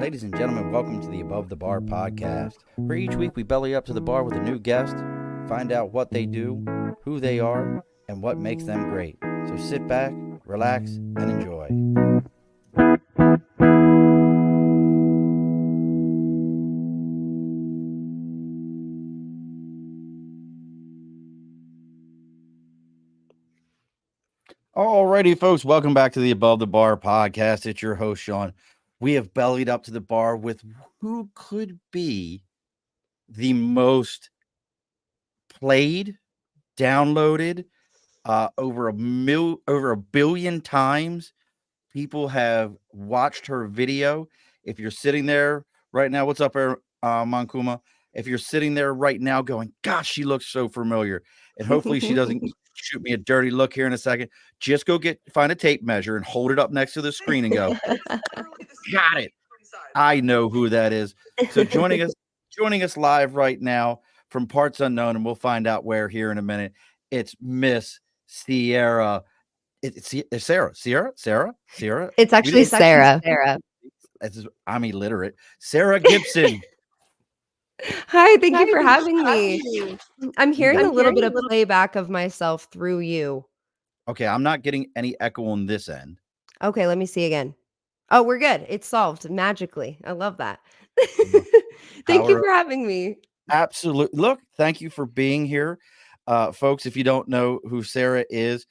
Ladies and gentlemen, welcome to the Above the Bar podcast, where each week we belly up to the bar with a new guest, find out what they do, who they are, and what makes them great. So sit back, relax, and enjoy. Alrighty, folks, welcome back to the Above the Bar podcast. It's your host, Sean. We have bellied up to the bar with who could be the most played, downloaded, over a billion times. People have watched her video. If you're sitting there right now, what's up, Mankuma? If you're sitting there right now going, gosh, she looks so familiar, and hopefully she doesn't shoot me a dirty look here in a second, just go find a tape measure and hold it up next to the screen and go, got it. I know who that is. So joining us live right now from parts unknown, and we'll find out where here in a minute. It's Miss Cera. It's Cera. It's actually Cera. I'm illiterate. Cera Gibson. Hi, thank you for having me. I'm hearing a little bit of playback of myself through you. Okay, I'm not getting any echo on this end. Okay, let me see again. Oh, we're good. It's solved magically. I love that. Thank you for having me. Absolutely. Look, thank you for being here. Folks, if you don't know who Cera is,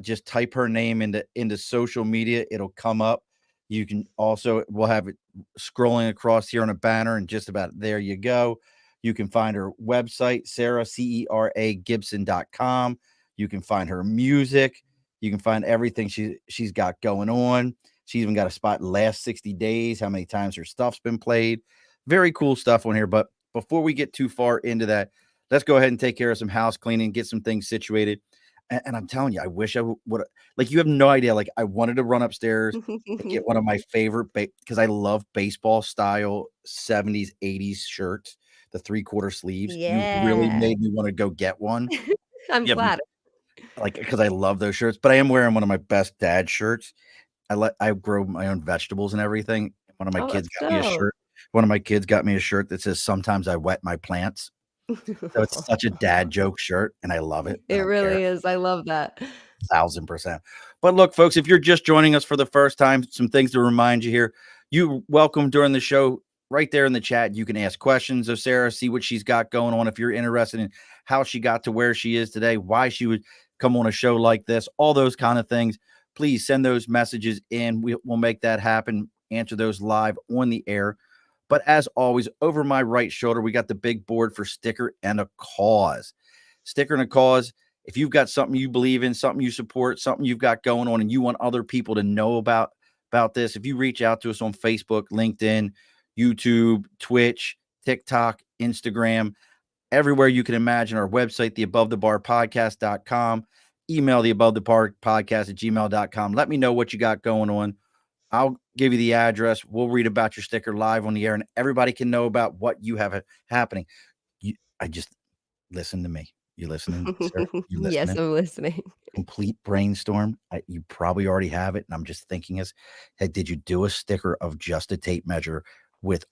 just type her name into social media. It'll come up. You can also, we'll have it scrolling across here on a banner, and just about there you go. You can find her website, Cera, Cera Gibson.com. You can find her music. You can find everything she's got going on. She's even got a spot last 60 days, how many times her stuff's been played. Very cool stuff on here. But before we get too far into that, let's go ahead and take care of some house cleaning, get some things situated. And I'm telling you, I wish I would, like, you have no idea. Like, I wanted to run upstairs and get one of my favorite, because I love baseball style 70s, 80s shirts, the 3/4 sleeves. Yeah. You really made me want to go get one. I'm glad. Like, because I love those shirts, but I am wearing one of my best dad shirts. I grow my own vegetables and everything. One of my kids got me a shirt. One of my kids got me a shirt that says, "Sometimes I wet my plants." So it's such a dad joke shirt, and I love it. It really is. I love that. 1000%. But look, folks, if you're just joining us for the first time, some things to remind you here. You're welcome during the show. Right there in the chat, you can ask questions of Cera, see what she's got going on. If you're interested in how she got to where she is today, why she would come on a show like this, all those kind of things, please send those messages in. We'll make that happen, answer those live on the air. But as always, over my right shoulder, we got the big board for Sticker and a Cause. Sticker and a Cause. If you've got something you believe in, something you support, something you've got going on, and you want other people to know about this, if you reach out to us on Facebook, LinkedIn, YouTube, Twitch, TikTok, Instagram, everywhere you can imagine, our website, theabovethebarpodcast.com, email theabovethebarpodcast@gmail.com. Let me know what you got going on. I'll give you the address. We'll read about your sticker live on the air, and everybody can know about what you have happening. Listen to me. You listening, sir? You listening? Yes, I'm listening. Complete brainstorm. You probably already have it, and I'm just thinking hey, did you do a sticker of just a tape measure with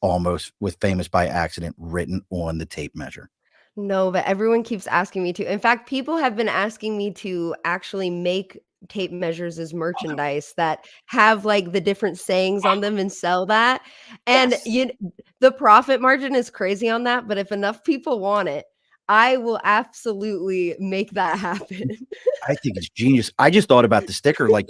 famous by accident written on the tape measure? No, but everyone keeps asking me to. In fact, people have been asking me to actually make tape measures as merchandise that have like the different sayings on them and sell that. And the profit margin is crazy on that, but if enough people want it, I will absolutely make that happen. I think it's genius. I just thought about the sticker. Like,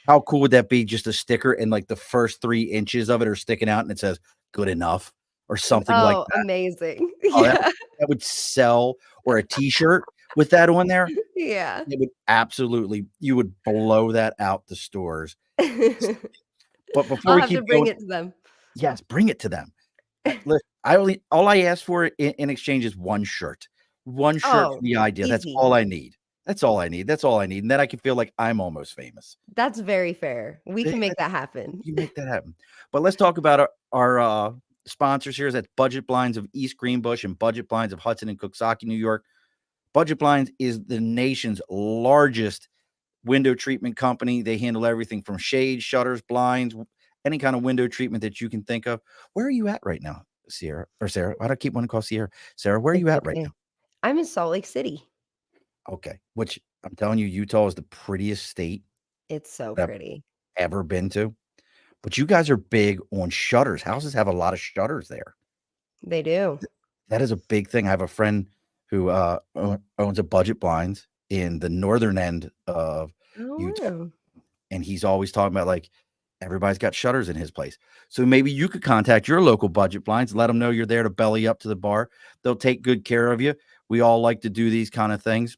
how cool would that be? Just a sticker, and like the first 3 inches of it are sticking out, and it says "good enough" or something like that. Amazing. Oh, that would sell. Or a T-shirt with that on there. Yeah. It would absolutely. You would blow that out the stores. But before I'll we have keep to bring going, it to them. yes, bring it to them. Listen, all I ask for in exchange is one shirt. One shirt for the idea. Easy. That's all I need. That's all I need. And then I can feel like I'm almost famous. That's very fair. We can make that happen. You make that happen. But let's talk about our sponsors here. That's Budget Blinds of East Greenbush and Budget Blinds of Hudson and Coxsackie, New York. Budget Blinds is the nation's largest window treatment company. They handle everything from shades, shutters, blinds, any kind of window treatment that you can think of. Where are you at right now, Sierra or Sarah? Why do I keep wanting to call Sierra? Sarah, where are you It's at right okay. now? I'm in Salt Lake City. Okay. Which I'm telling you, Utah is the prettiest state It's so that I've pretty. ever been to. But you guys are big on shutters. Houses have a lot of shutters there. They do. That is a big thing. I have a friend who owns a budget blinds in the northern end of Oh, Utah, wow. and he's always talking about like everybody's got shutters in his place. So maybe you could contact your local budget blinds, let them know you're there to belly up to the bar. They'll take good care of you. We all like to do these kind of things.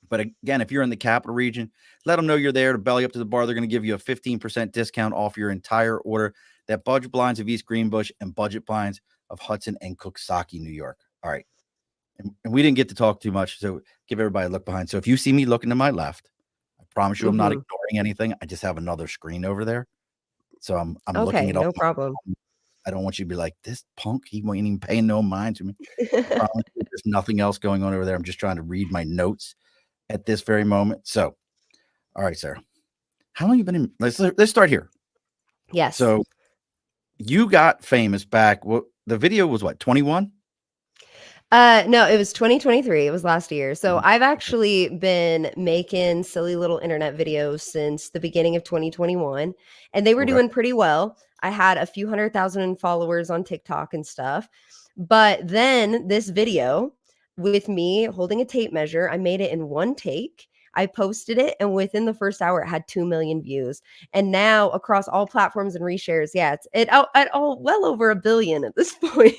But again, if you're in the capital region, let them know you're there to belly up to the bar. They're going to give you a 15% discount off your entire order. That Budget Blinds of East Greenbush and Budget Blinds of Hudson and Cooksaki, New York. All right. And we didn't get to talk too much. So give everybody a look behind. So if you see me looking to my left, I promise you I'm not Mhm. ignoring anything. I just have another screen over there. So I'm looking Okay, it up. no problem. I don't want you to be like, this punk, he ain't even paying no mind to me. I promise you there's nothing else going on over there. I'm just trying to read my notes at this very moment. So, all right, Sarah. How long you been in? Let's start here. Yes. So you got famous back. What the video was? What 21? No, it was 2023. It was last year. So I've actually been making silly little internet videos since the beginning of 2021, and they were Okay. doing pretty well. I had a few 100,000 followers on TikTok and stuff. But then this video with me holding a tape measure, I made it in one take. I posted it, and within the first hour, it had 2 million views. And now across all platforms and reshares, yeah, it's at all well over a billion at this point.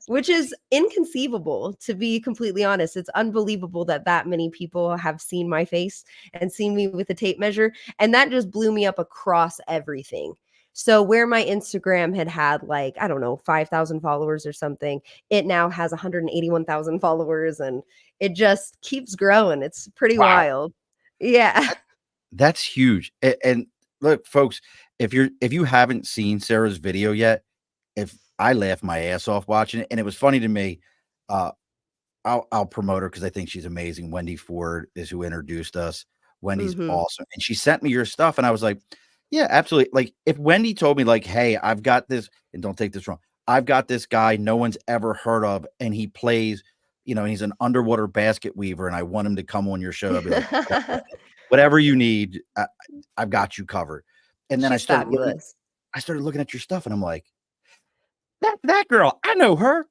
Which is inconceivable, to be completely honest. It's unbelievable that that many people have seen my face and seen me with a tape measure, and that just blew me up across everything. So where my Instagram had like, I don't know, 5,000 followers or something, it now has 181,000 followers, and it just keeps growing. It's pretty Wow. wild. Yeah. That's huge. And look, folks, if you haven't seen Sarah's video yet, if I laugh my ass off watching it, and it was funny to me. Uh, I'll promote her because I think she's amazing. Wendy Ford is who introduced us. Wendy's Mhm. awesome, and she sent me your stuff, and I was like, "Yeah, absolutely." Like if Wendy told me, like, "Hey, I've got this," and don't take this wrong, I've got this guy no one's ever heard of, and he plays, and he's an underwater basket weaver, and I want him to come on your show. I'll be like, whatever you need, I've got you covered. And then She's fabulous. I started looking at your stuff, and I'm like, that girl, I know her.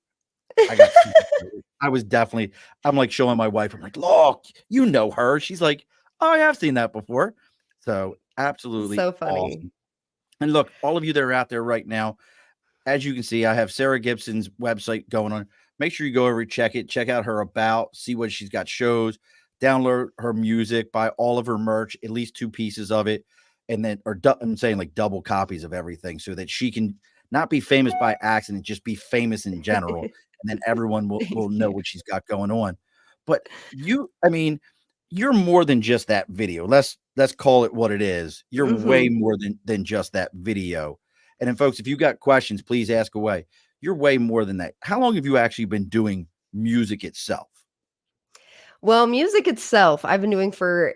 I got super excited. I was definitely I'm, like, showing my wife, I'm like, "Look, you know her." She's like, "Oh, yeah, I've seen that before." So, absolutely So funny. awesome. And look, all of you that are out there right now, as you can see, I have Cera Gibson's website going on. Make sure you go over, check it, check out her about, see what she's got shows, download her music, buy all of her merch, at least 2 pieces of it, and then I'm saying like double copies of everything so that she can not be famous by accident, just be famous in general, and then everyone will Thank know you. what she's got going on. But I mean, you're more than just that video. Let's call it what it is. You're way Mhm. more than just that video. And then, folks, if you got questions, please ask away. You're way more than that. How long have you actually been doing music itself? Well, music itself, I've been doing for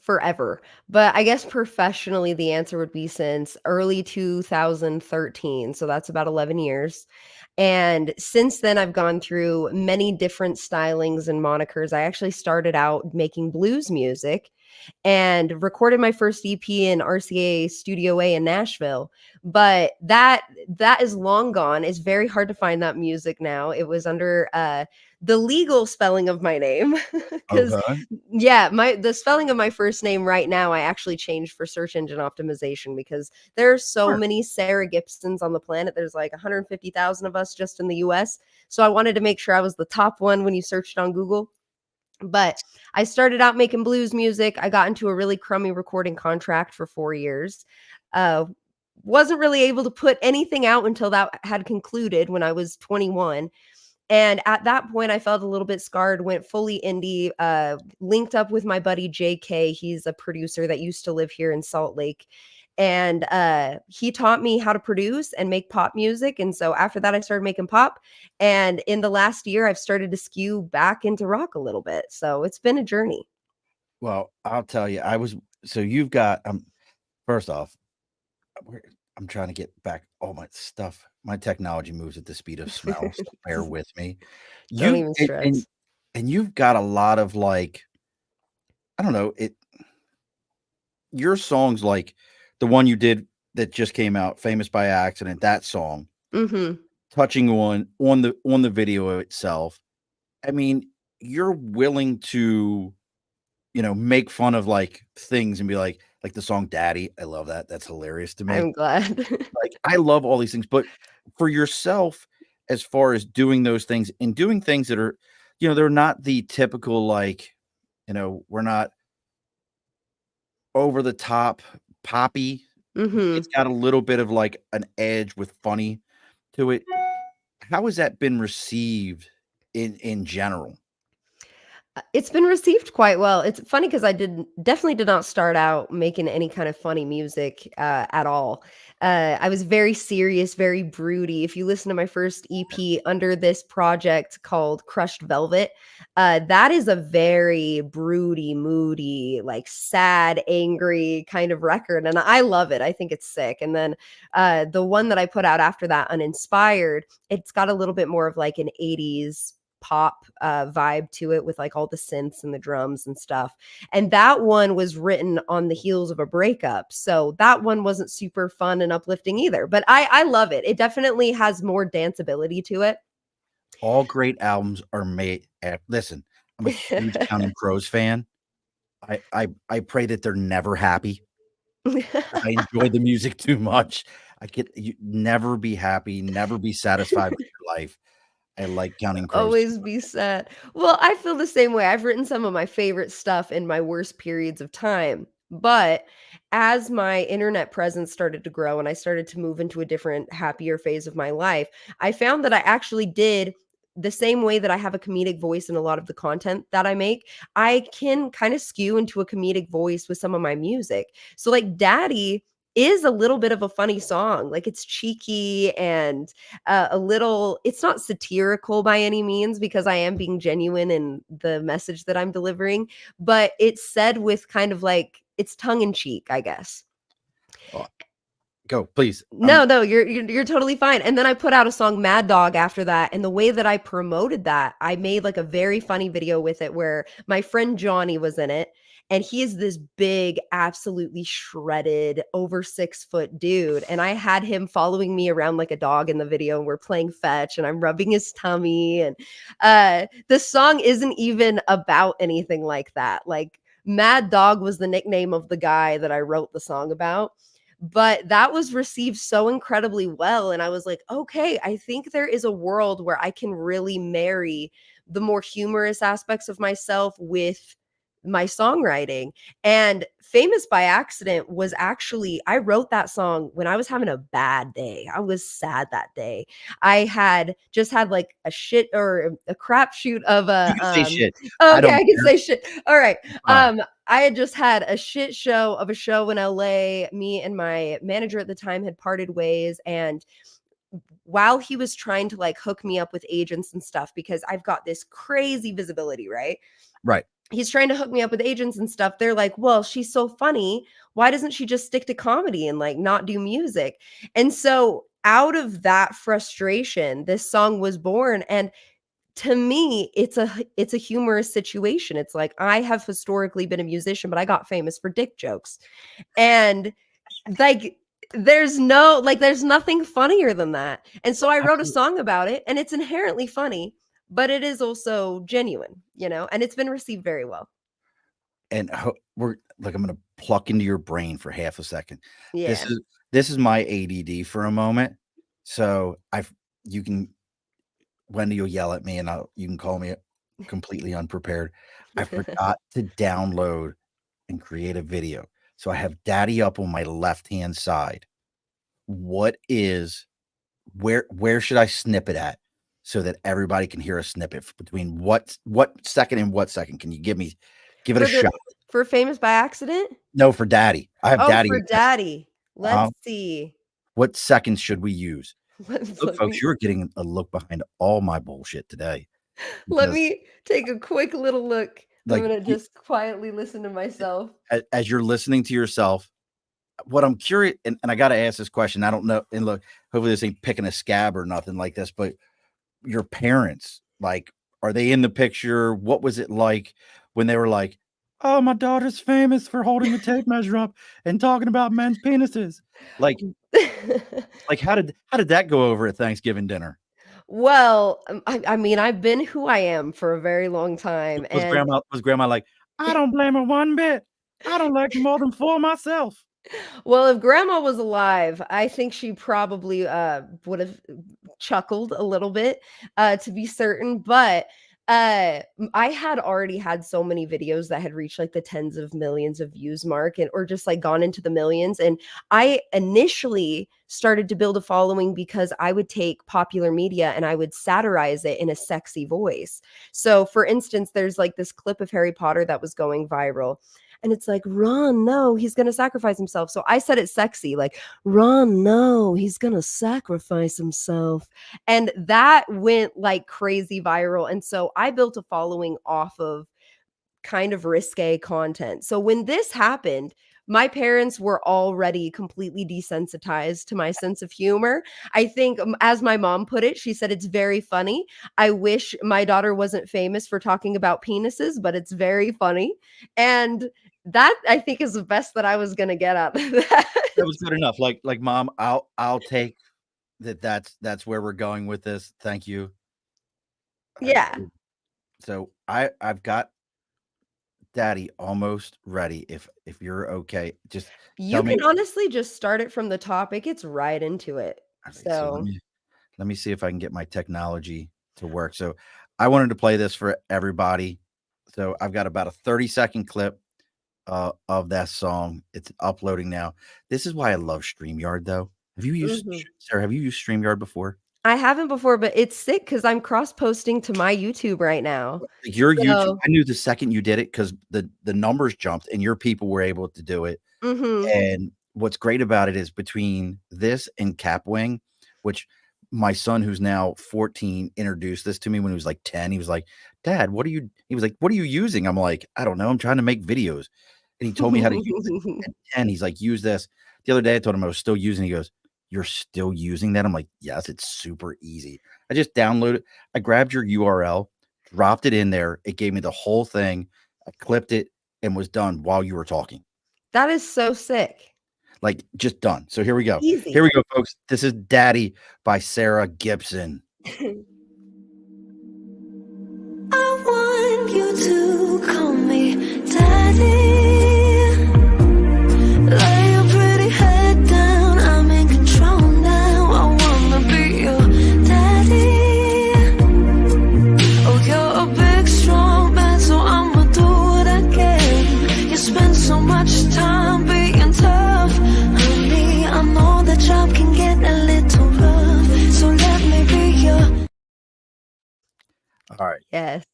forever, but I guess professionally, the answer would be since early 2013. So that's about 11 years. And since then, I've gone through many different stylings and monikers. I actually started out making blues music and recorded my first EP in RCA Studio A in Nashville. But that is long gone. It's very hard to find that music now. It was under the legal spelling of my name because Okay. yeah, the spelling of my first name right now I actually changed for search engine optimization because there are so Sure. many Cera Gibsons on the planet. There's like 150,000 of us just in the US. So I wanted to make sure I was the top one when you searched on Google. But I started out making blues music. I got into a really crummy recording contract for 4 years. Uh, wasn't really able to put anything out until that had concluded when I was 21. And at that point, I felt a little bit scarred, went fully indie, linked up with my buddy JK. He's a producer that used to live here in Salt Lake. And he taught me how to produce and make pop music. And so after that, I started making pop. And in the last year, I've started to skew back into rock a little bit. So it's been a journey. Well, I'll tell you, you've got first off, where I'm trying to get back all my stuff. My technology moves at the speed of smell, so bear with me. Don't You've even and and stress. and you've got a lot of, like, I don't know, your songs, like the one you did that just came out, "Famous by Accident," that song, Mhm. touching on the video itself. I mean, you're willing to, make fun of, like, things and be like the song "Daddy," I love that, that's hilarious to me. I'm glad. Like, I love all these things, but for yourself, as far as doing those things and doing things that are, they're not the typical, like, we're not over the top poppy. It's Mhm. got a little bit of, like, an edge with funny to it. How has that been received in general? It's been received quite well. It's funny because I definitely did not start out making any kind of funny music, at all. I was very serious, very broody. If you listen to my first EP under this project called Crushed Velvet, that is a very broody, moody, like, sad, angry kind of record, and I love it. I think it's sick, and then, the one that I put out after that, Uninspired, it's got a little bit more of, like, an '80s pop vibe to it with like all the synths and the drums and stuff. And that one was written on the heels of a breakup. So that one wasn't super fun and uplifting either. But I love it. It definitely has more danceability to it. All great albums are made listen, I'm a huge Counting Crows fan. I pray that they're never happy. I enjoy the music too much. I get you never be happy, never be satisfied with your life. I like Counting Crows too Always much. be sad. Well, I feel the same way. I've written some of my favorite stuff in my worst periods of time. But as my internet presence started to grow and I started to move into a different, happier phase of my life, I found that I actually did the same way that I have a comedic voice in a lot of the content that I make. I can kind of skew into a comedic voice with some of my music. So, like, Daddy is a little bit of a funny song. Like, it's cheeky and a little, it's not satirical by any means because I am being genuine in the message that I'm delivering, but it's said with kind of like it's tongue in cheek, I guess. Oh, go, please. No, no, you're totally fine. And then I put out a song Mad Dog after that, and the way that I promoted that, I made like a very funny video with it where my friend Johnny was in it, and he is this big, absolutely shredded, over 6 foot dude, and I had him following me around like a dog in the video, and we're playing fetch, and I'm rubbing his tummy, and the song isn't even about anything like that. Like, Mad Dog was the nickname of the guy that I wrote the song about, but that was received so incredibly well, and I was like, "Okay, I think there is a world where I can really marry the more humorous aspects of myself with my songwriting." And Famous by Accident was actually, I wrote that song when I was having a bad day. I was sad that day. I had just had, like, a shit or a crapshoot of You a, can say shit. I okay, don't I can care. say shit. Alright. It's fine. I had just had a shit show of a show in LA. Me and my manager at the time had parted ways, and while he was trying to like hook me up with agents and stuff because I've got this crazy visibility, right? Right. He's trying to hook me up with agents and stuff. They're like, "Well, she's so funny. Why doesn't she just stick to comedy and like not do music?" And so out of that frustration, this song was born, and to me, it's a humorous situation. It's like I have historically been a musician, but I got famous for dick jokes. And like there's nothing funnier than that. And so I wrote a Absolutely. song about it, and it's inherently funny, but it is also genuine, and it's been received very well. And we're like, I'm gonna pluck into your brain for half a second. This Yeah. is this is my ADD for a moment. So I've you can Wendy will yell at me and you can call me completely unprepared. I forgot to download and create a video. So I have Daddy up on my left-hand side. What is where should I snip it at so that everybody can hear a snippet between what second and what second? Can you give it a For shot? for Famous by Accident? No, for Daddy. I have Oh, Daddy for up there. Daddy. Uh-huh. Let's see. What seconds should we use? Let, Look, let folks, me you're getting a look behind all my bullshit today let because, me take a quick little look. I'm like, gonna just quietly listen to myself. as you're listening to yourself, what I'm curious, and I got to ask this question. I don't know. And look, hopefully this ain't picking a scab or nothing like this, but your parents, like, are they in the picture? What was it like when they were like, "Oh, my daughter's famous for holding the tape measure up and talking about men's penises." Like how did that go over at Thanksgiving dinner? Well, I mean, I've been who I am for a very long time, Was and grandma like, "I don't blame her one bit. I don't like more than 4 myself." well, if grandma was alive, I think she probably, would've chuckled a little bit, to be certain, but, I had already had so many videos that had reached, like, the tens of millions of views mark and or just, like, gone into the millions, and I initially started to build a following because I would take popular media and I would satirize it in a sexy voice. So, for instance, there's, like, this clip of Harry Potter that was going viral, and it's like, "Ron, no, he's gonna sacrifice himself." So I said it sexy, like, "Ron, no, he's gonna sacrifice himself." And that went like crazy viral. And so I built a following off of kind of risque content. So when this happened, my parents were already completely desensitized to my sense of humor. I think, as my mom put it, she said, "It's very funny. I wish my daughter wasn't famous for talking about penises, but it's very funny." And that I think is the best that I was going to get out of that. That was good enough. Like, "Mom, I'll take that that's where we're going with this. Thank you." I Yeah. so I've got Daddy almost ready. If you're okay, just You tell can me. honestly just start it from the top. It gets right into it. Alright, so So, let me see if I can get my technology to work. So I wanted to play this for everybody. So I've got about a 30-second clip of that song. It's uploading now. This is why I love StreamYard though. Have you used mhm. Sarah, have you used StreamYard before? I haven't before, but it's sick because 'cause I'm cross posting to my YouTube right now. Like your YouTube, So I knew the second you did it because the numbers jumped and your people were able to do it. mhm. And what's great about it is between this and Capwing, which my son, who's now 14, introduced this to me when he was like 10. He was like, "Dad, what are you" he was like, "What are you using?" I'm like, "I don't know. I'm trying to make videos." And he told me how to use it. At 10, he's like, "Use this." The other day, I told him I was still using it. He goes, "You're still using that?" I'm like, "Yes, it's super easy." I just downloaded I grabbed your URL, dropped it in there. It gave me the whole thing. I clipped it and was done while you were talking. That is so sick. Like, just done. So here we go. Here Easy. we go, folks. This is Daddy by Cera Gibson. I want you to call me daddy. Lay your pretty head down. I'm in control now. I wanna be your daddy. Oh, you're a big, strong man, so I'ma do what I can. You spend so much time being tough. Honey, I know the job can get a little rough. So let me be your. All right. Yes.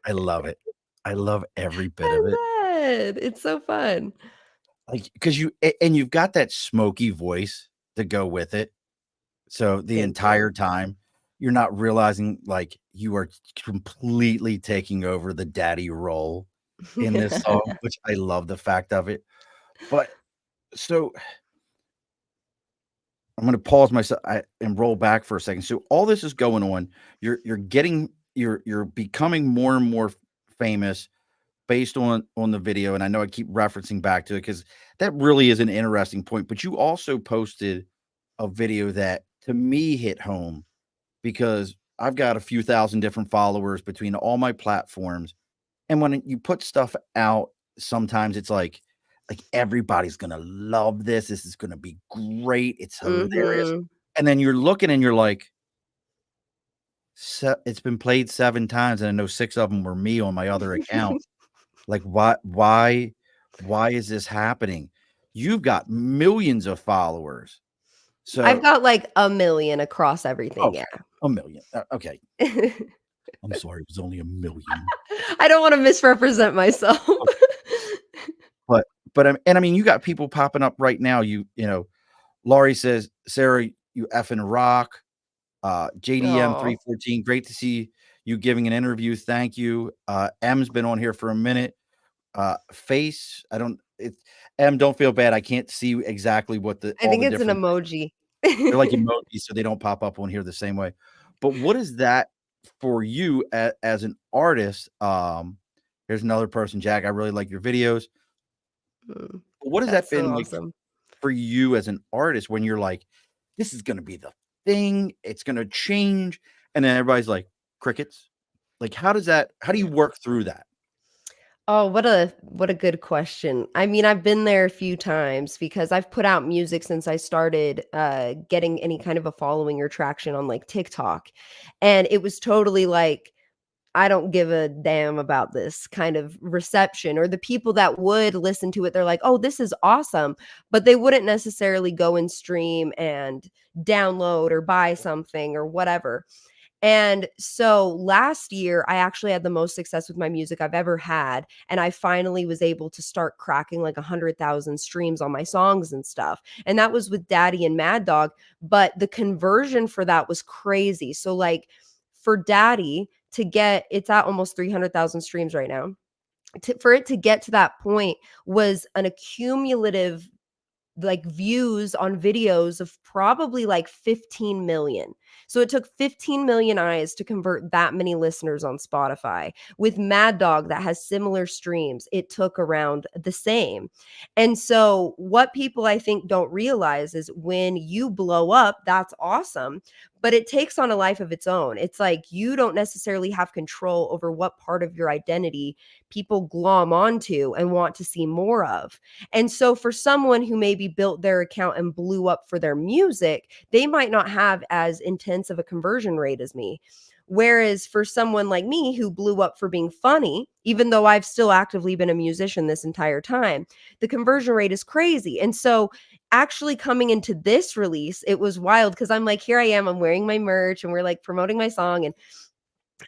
I love it. I love every bit of I'm it. glad. It's so fun. Like, because and you've got that smoky voice to go with it. So the Thank you. entire time, you're not realizing like you are completely taking over the daddy role in this song, which I love the fact of it. But so I'm gonna pause myself and roll back for a second. So all this is going on. You're becoming more and more famous based on the video. And I know I keep referencing back to it because that really is an interesting point. But you also posted a video that to me hit home because I've got a few thousand different followers between all my platforms. And when you put stuff out, sometimes it's like everybody's gonna love this. This is gonna be great. It's hilarious. Mhm. And then you're looking and you're like, it's been played 7 times, and I know 6 of them were me on my other account. Like, why is this happening? You've got millions of followers. I've So got like a million across everything, okay, yeah. a million. Okay. I'm sorry, it was only a million. I don't wanna misrepresent myself. But I mean, you got people popping up right now. You know, Laurie says, "Sarah, you effing rock." JDM Aw. 314, great to see you giving an interview. Thank you. M's been on here for a minute. Face, I don't. it's don't feel bad. I can't see exactly what I all think the it's an different. emoji. They're like emojis, so they don't pop up on here the same way. But what is that for you as an artist? Here's another person, Jack. I really like your videos. Mm, What has that that's so been like awesome. for you as an artist when you're like, this is gonna be the thing, it's gonna change, and then everybody's like, crickets? Like, how do you work through that? Oh, what a good question. I mean, I've been there a few times because I've put out music since I started getting any kind of a following or traction on like TikTok. And it was totally like, I don't give a damn about this kind of reception, or the people that would listen to it, they're like, "Oh, this is awesome." But they wouldn't necessarily go and stream and download or buy something or whatever. And so last year, I actually had the most success with my music I've ever had. And I finally was able to start cracking like 100,000 streams on my songs and stuff. And that was with Daddy and Mad Dog. But the conversion for that was crazy. So, like, for Daddy to get, it's at almost 300,000 streams right now. For it to get to that point was an accumulative like views on videos of probably like 15 million. So it took 15 million eyes to convert that many listeners on Spotify. With Mad Dog that has similar streams, it took around the same. And so what people I think don't realize is when you blow up, that's awesome, but it takes on a life of its own. It's like you don't necessarily have control over what part of your identity people glom onto and want to see more of. And so for someone who maybe built their account and blew up for their music, they might not have as intense of a conversion rate as me. Whereas for someone like me who blew up for being funny, even though I've still actively been a musician this entire time, the conversion rate is crazy. And so actually coming into this release, it was wild because I'm like, here I am, I'm wearing my merch and we're like promoting my song. And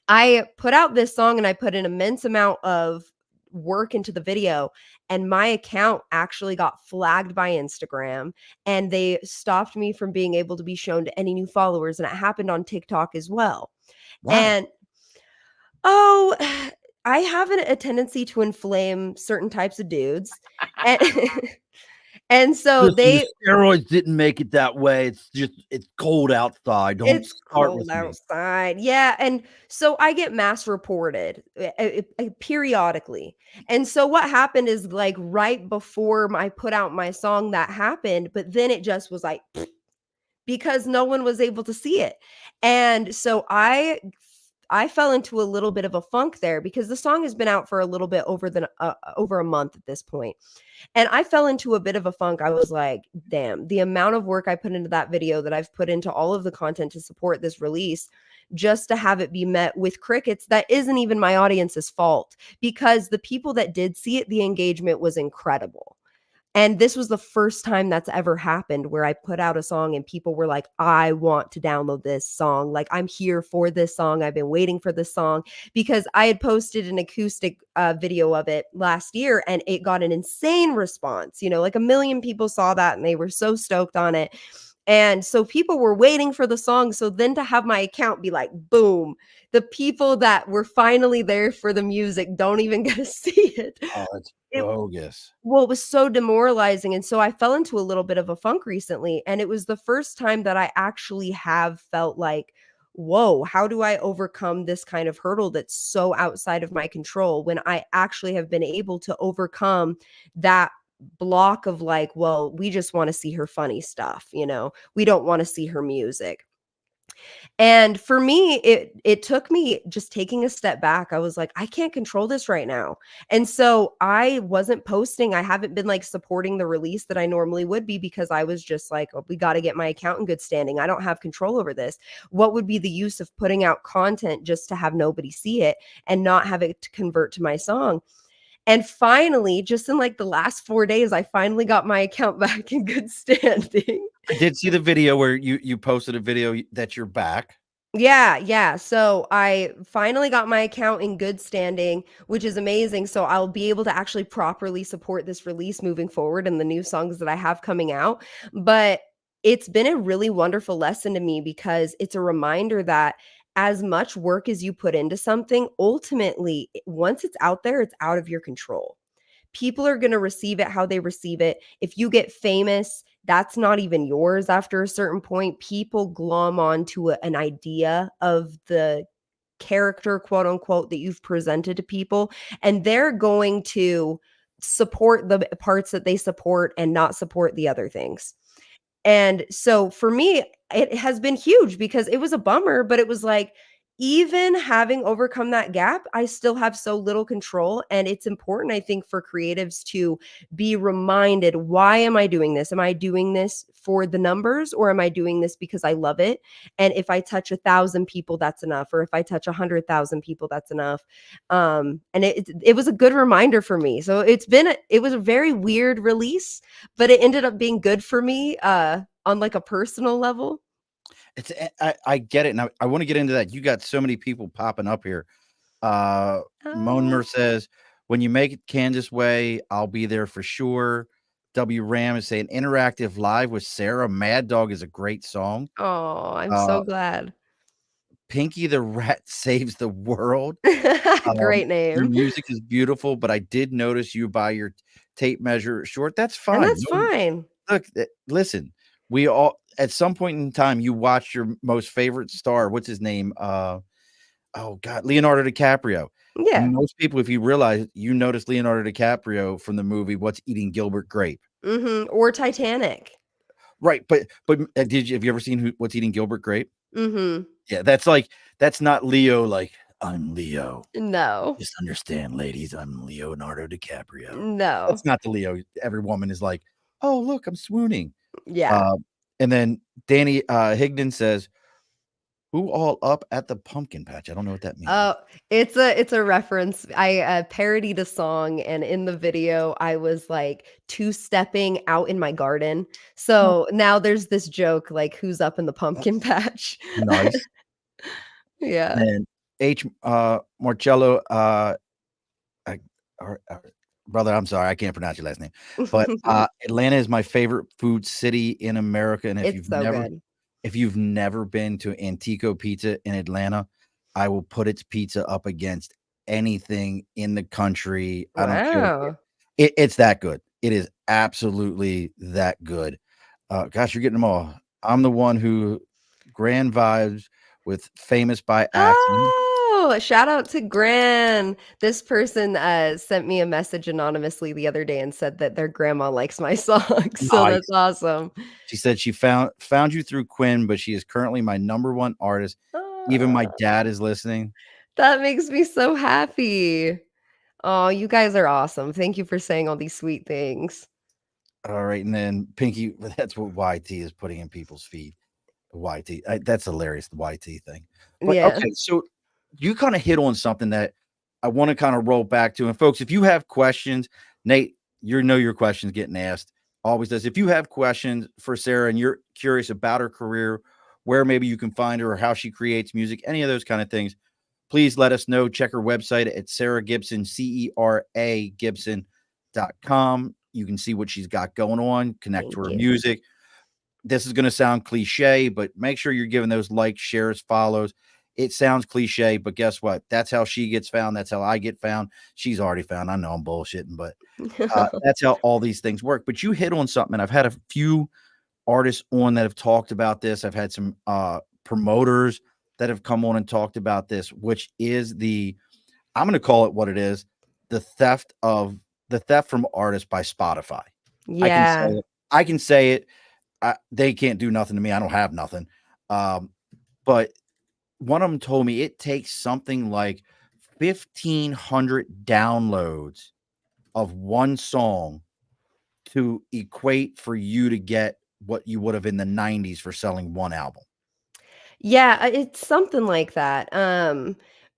I put out this song and I put an immense amount of work into the video, and my account actually got flagged by Instagram and they stopped me from being able to be shown to any new followers, and it happened on TikTok as well. Why? And oh, I have a tendency to inflame certain types of dudes. And and so Listen, the they steroids didn't make it that way. It's cold outside. Don't It's start cold with me. outside. Yeah, and so I get mass reported, periodically. And so what happened is, like, right before I put out my song, that happened, but then it just was like, because no one was able to see it. And so I fell into a little bit of a funk there because the song has been out for a little bit over a month at this point. And I fell into a bit of a funk. I was like, damn, the amount of work I put into that video, that I've put into all of the content to support this release, just to have it be met with crickets, that isn't even my audience's fault, because the people that did see it, the engagement was incredible. And this was the first time that's ever happened where I put out a song and people were like, I want to download this song. Like, I'm here for this song. I've been waiting for this song, because I had posted an acoustic video of it last year and it got an insane response. Like 1 million people saw that and they were so stoked on it. And so people were waiting for the song. So then to have my account be like, boom, the people that were finally there for the music don't even get to see it. Oh, it's It bogus. Well, it was so demoralizing, and so I fell into a little bit of a funk recently, and it was the first time that I actually have felt like, "Whoa, how do I overcome this kind of hurdle that's so outside of my control?" When I actually have been able to overcome that block of like, "Well, we just wanna see her funny stuff," "We don't wanna see her music." And for me, it took me just taking a step back. I was like, I can't control this right now. And so I wasn't posting. I haven't been like supporting the release that I normally would be, because I was just like, oh, we got to get my account in good standing. I don't have control over this. What would be the use of putting out content just to have nobody see it and not have it to convert to my song? And finally, just in like the last 4 days, I finally got my account back in good standing. I did see the video where you posted a video that you're back. Yeah. So I finally got my account in good standing, which is amazing. So I'll be able to actually properly support this release moving forward and the new songs that I have coming out. But it's been a really wonderful lesson to me, because it's a reminder that as much work as you put into something, ultimately, once it's out there, it's out of your control. people are going to receive it how they receive it. If you get famous, that's not even yours after a certain point. People glom onto an idea of the character, quote unquote, that you've presented to people, and they're going to support the parts that they support and not support the other things. And so for me, it has been huge because it was a bummer, but it was like, even having overcome that gap, I still have so little control. And it's important, I think, for creatives to be reminded, why am I doing this? Am I doing this for the numbers, or am I doing this because I love it? And if I touch 1,000 people, that's enough. Or if I touch 100,000 people, that's enough. And it was a good reminder for me. So it was a very weird release, but it ended up being good for me on like a personal level. I get it, and I want to get into that. You got so many people popping up here. Monmer says, "When you make it Kansas way, I'll be there for sure." W Ram is saying, "Interactive live with Sarah. Mad Dog is a great song." Oh, I'm so glad. Pinky the Rat saves the world. Great Your name. music is beautiful, but I did notice you buy your tape measure short. That's And fine. that's fine. Look, listen, we all at some point in time you watched your most favorite star. What's his name? Oh God, Leonardo DiCaprio. Yeah. Most people, if you realize, you notice Leonardo DiCaprio from the movie What's Eating Gilbert Grape. Or Titanic. Right, but have you ever seen What's Eating Gilbert Grape? Yeah, that's not Leo. Like, I'm Leo. No. Just understand, ladies, I'm Leonardo DiCaprio. No. That's not the Leo. Every woman is like, oh, look, I'm swooning. Yeah. And then Danny Higdon says, "Who all up at the pumpkin patch?" I don't know what that means. Oh, it's a reference. I parodied a song, and in the video, I was like two-stepping out in my garden. So now there's this joke like, who's up in the pumpkin patch? Nice. Yeah. And H. Marcello, brother, I'm sorry, I can't pronounce your last name, but Atlanta is my favorite food city in America, and It's so good. if you've never been to Antico Pizza in Atlanta, I will put its pizza up against anything in the country. I don't care. Wow. It's that good. It is absolutely that good. Gosh, you're getting them all. I'm the one who grand vibes with famous by accident. Oh, shout out to Gran. This person sent me a message anonymously the other day and said that their grandma likes my songs. So Nice. that's awesome. She said she found you through Quinn, but she is currently my #1 artist. Even my dad is listening. That makes me so happy. Oh, you guys are awesome. Thank you for saying all these sweet things. All right, and then Pinky, that's what YT is putting in people's feed. YT, that's hilarious, the YT thing. But Yeah. okay, so you kind of hit on something that I want to kind of roll back to. And folks, if you have questions, Nate, your questions getting asked always does. If you have questions for Sarah and you're curious about her career, where maybe you can find her or how she creates music, any of those kind of things, please let us know. Check her website at Cera Gibson, CERA Gibson.com. You can see what she's got going on, connect to her music. This is going to sound cliche, but make sure you're giving those likes, shares, follows. It sounds cliche, but guess what? That's how she gets found. That's how I get found. She's already found. I know I'm bullshitting, but that's how all these things work. But you hit on something. I've had a few artists on that have talked about this. I've had some promoters that have come on and talked about this, which is I'm going to call it what it is, the theft from artists by Spotify. Yeah. I can say it. They can't do nothing to me. I don't have nothing. But one of them told me it takes something like 1,500 downloads of one song to equate for you to get what you would have in the 90s for selling one album. Yeah, it's something like that.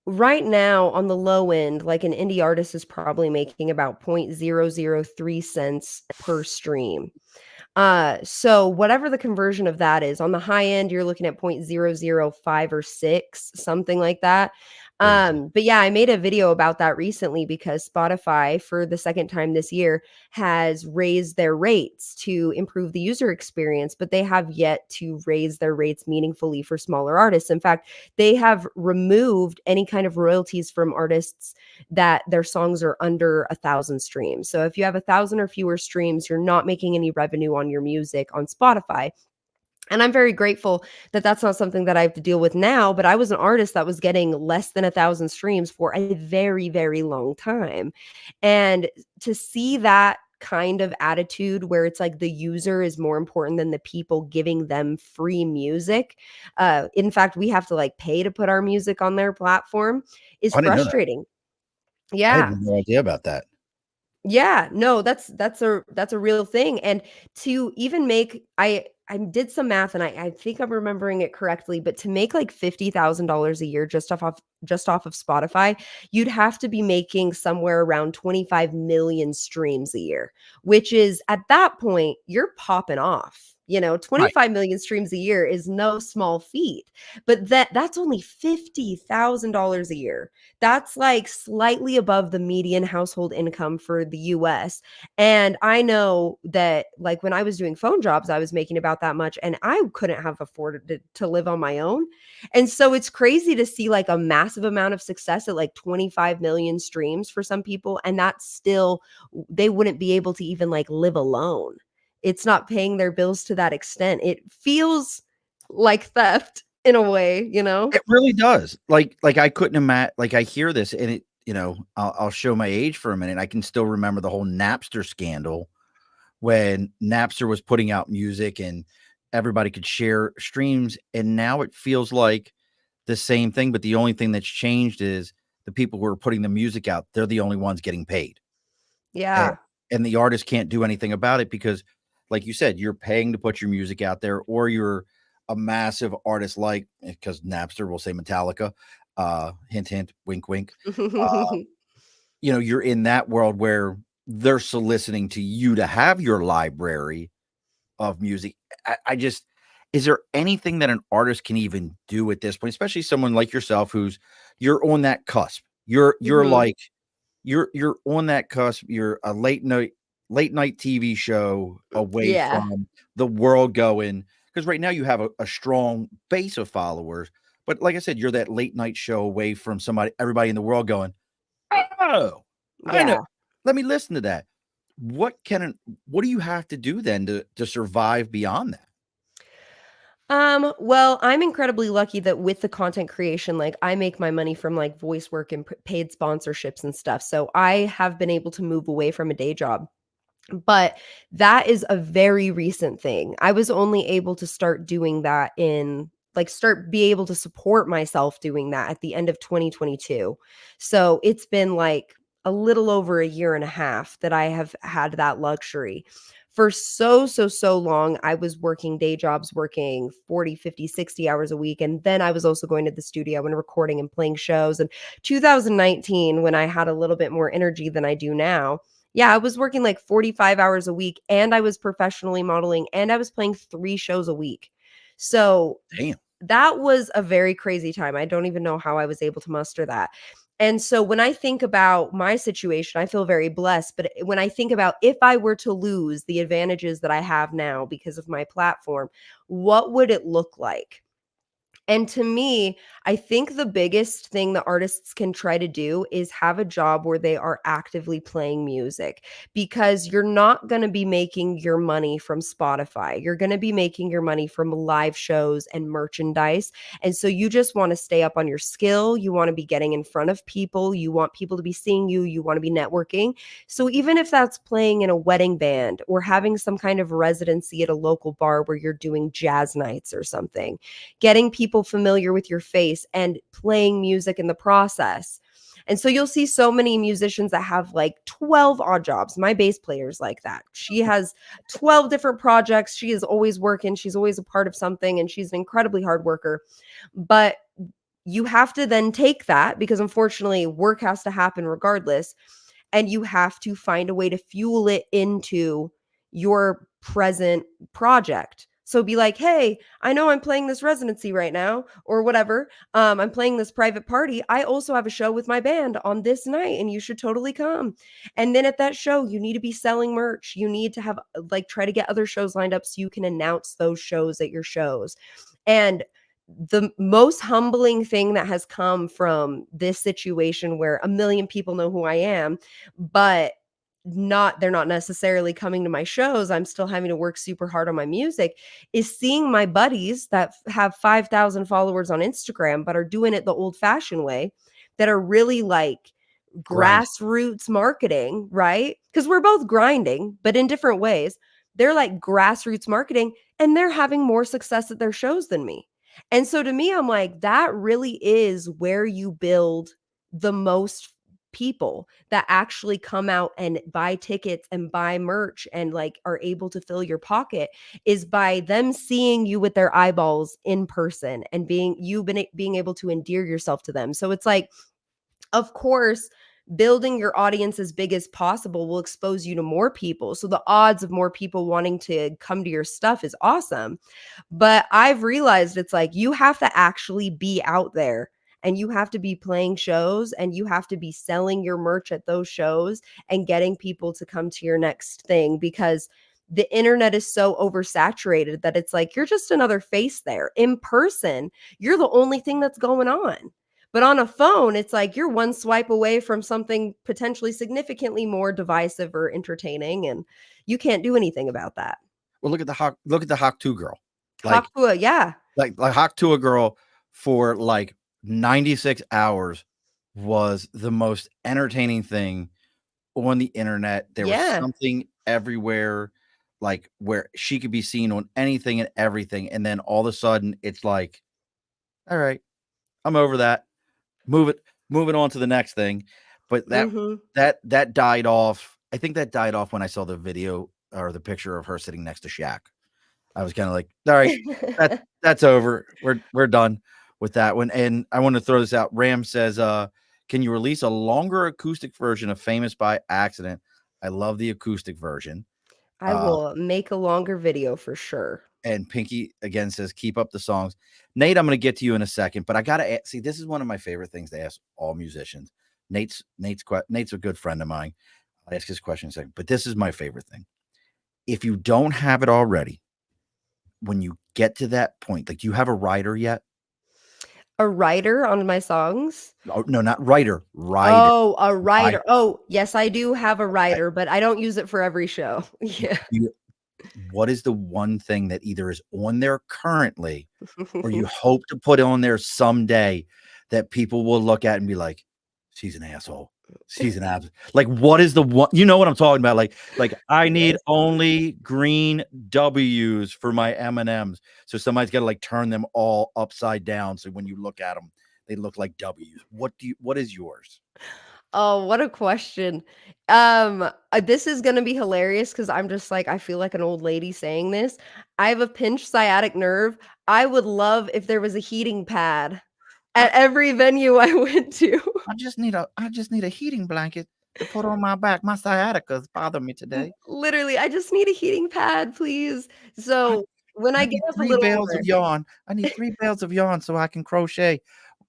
Right now on the low end, like an indie artist is probably making about 0.003 cents per stream. So whatever the conversion of that is, on the high end, you're looking at 0.005 or 6, something like that. Crazy. But yeah, I made a video about that recently because Spotify, for the second time this year, has raised their rates to improve the user experience, but they have yet to raise their rates meaningfully for smaller artists. In fact, they have removed any kind of royalties from artists that their songs are under 1,000 streams. So if you have 1,000 or fewer streams, you're not making any revenue on your music on Spotify. And I'm very grateful that that's not something that I have to deal with now, but I was an artist that was getting less than 1,000 streams for a very, very long time. And to see that kind of attitude where it's like the user is more important than the people giving them free music. In fact, we have to like pay to put our music on their platform is I didn't know that. frustrating. I had Yeah. no idea about that. Yeah, no, that's a real thing. And to even make I did some math and I think I'm remembering it correctly, but to make like $50,000 a year just off of Spotify, you'd have to be making somewhere around 25 million streams a year, which is at that point you're popping off. You know, Right. 25 million streams a year is no small feat. But that's only $50,000 a year. That's like slightly above the median household income for the US. And I know that like when I was doing phone jobs, I was making about that much and I couldn't have afforded to live on my own. And so it's crazy to see like a massive amount of success at like 25 million streams for some people. And that's still, they wouldn't be able to even like live alone. It's not paying their bills to that extent. It feels like theft in a way, you know? It really does. Like I couldn't imagine. Like I hear this, and it, I'll show my age for a minute. I can still remember the whole Napster scandal when Napster was putting out music and everybody could share streams, and now it feels like the same thing. But the only thing that's changed is the people who are putting the music out, they're the only ones getting paid. Yeah. And the artist can't do anything about it because, like you said, you're paying to put your music out there, or you're a massive artist like, because Napster will say Metallica, hint, hint, wink, wink. You're in that world where they're soliciting to you to have your library of music. I just, is there anything that an artist can even do at this point, especially someone like yourself you're on that cusp. You're Mhm. like, you're on that cusp. You're a late night TV show away Yeah. from the world going, because right now you have a strong base of followers, but like I said, you're that late night show away from everybody in the world going, oh, I know, Yeah. let me listen to that. What do you have to do then to survive beyond that? Well, I'm incredibly lucky that with the content creation, like I make my money from like voice work and paid sponsorships and stuff. So I have been able to move away from a day job. But that is a very recent thing. I was only able to start doing that be able to support myself doing that at the end of 2022. So it's been like a little over a year and a half that I have had that luxury. For so long, I was working day jobs, working 40, 50, 60 hours a week. And then I was also going to the studio and recording and playing shows. And 2019, when I had a little bit more energy than I do now, yeah, I was working like 45 hours a week and I was professionally modeling and I was playing 3 shows a week. So Damn. that was a very crazy time. I don't even know how I was able to muster that. And so when I think about my situation, I feel very blessed. But when I think about if I were to lose the advantages that I have now because of my platform, what would it look like? And to me, I think the biggest thing that artists can try to do is have a job where they are actively playing music, because you're not going to be making your money from Spotify. You're going to be making your money from live shows and merchandise. And so you just want to stay up on your skill. You want to be getting in front of people. You want people to be seeing you. You want to be networking. So even if that's playing in a wedding band or having some kind of residency at a local bar where you're doing jazz nights or something, getting people familiar with your face and playing music in the process. And so you'll see so many musicians that have like 12 odd jobs. My bass player is like that. She has 12 different projects. She is always working. She's always a part of something, and she's an incredibly hard worker. But you have to then take that, because unfortunately work has to happen regardless, and you have to find a way to fuel it into your present project. So be like, hey, I know I'm playing this residency right now or whatever. I'm playing this private party. I also have a show with my band on this night and you should totally come. And then at that show, you need to be selling merch. You need to have like try to get other shows lined up so you can announce those shows at your shows. And the most humbling thing that has come from this situation where a million people know who I am, but they're not necessarily coming to my shows. I'm still having to work super hard on my music, is seeing my buddies that have 5,000 followers on Instagram, but are doing it the old fashioned way, that are really like Grind. grassroots marketing, right? Because we're both grinding, but in different ways. They're like grassroots marketing and they're having more success at their shows than me. And so to me, I'm like, that really is where you build the most people that actually come out and buy tickets and buy merch and like are able to fill your pocket, is by them seeing you with their eyeballs in person and being able to endear yourself to them. So it's like, of course, building your audience as big as possible will expose you to more people. So the odds of more people wanting to come to your stuff is awesome. But I've realized it's like you have to actually be out there and you have to be playing shows and you have to be selling your merch at those shows and getting people to come to your next thing, because the internet is so oversaturated that it's like you're just another face there. In person, you're the only thing that's going on. But on a phone, it's like you're one swipe away from something potentially significantly more divisive or entertaining, and you can't do anything about that. Well, look at the Hawk 2 girl. Like, Hakua, yeah. Like Hawk 2 girl for like 96 hours was the most entertaining thing on the internet. There was something everywhere, like where she could be seen on anything and everything. And then all of a sudden it's like, all right, I'm over that. Moving on to the next thing. But that died off. I think that died off when I saw the video or the picture of her sitting next to Shaq. I was kind of like, all right, that's over. We're done with that one. And I want to throw this out. Ram says, can you release a longer acoustic version of Famous by Accident? I love the acoustic version. I will make a longer video for sure. And Pinky again says, keep up the songs. Nate, I'm going to get to you in a second, but I got to see, this is one of my favorite things to ask all musicians. Nate's a good friend of mine. I'll ask his question in a second, but this is my favorite thing. If you don't have it already, when you get to that point, like, you have a writer yet? A writer on my songs? Oh, no, not writer. Oh, a writer. Oh, yes, I do have a writer, but I don't use it for every show. Yeah. What is the one thing that either is on there currently or you hope to put on there someday that people will look at and be like, she's an asshole. She's an asshole. Like, what is the one? You know what I'm talking about? Like I need only green W's for my M&Ms. So somebody's got to like turn them all upside down. So when you look at them, they look like W's. What is yours? Oh, what a question. This is gonna be hilarious because I'm just like, I feel like an old lady saying this. I have a pinched sciatic nerve. I would love if there was a heating pad at every venue I went to. I just need a heating blanket to put on my back. My sciatica's bothering me today. Literally, I just need a heating pad, please. So when I get up a little bales of yarn, I need 3 bales of yarn so I can crochet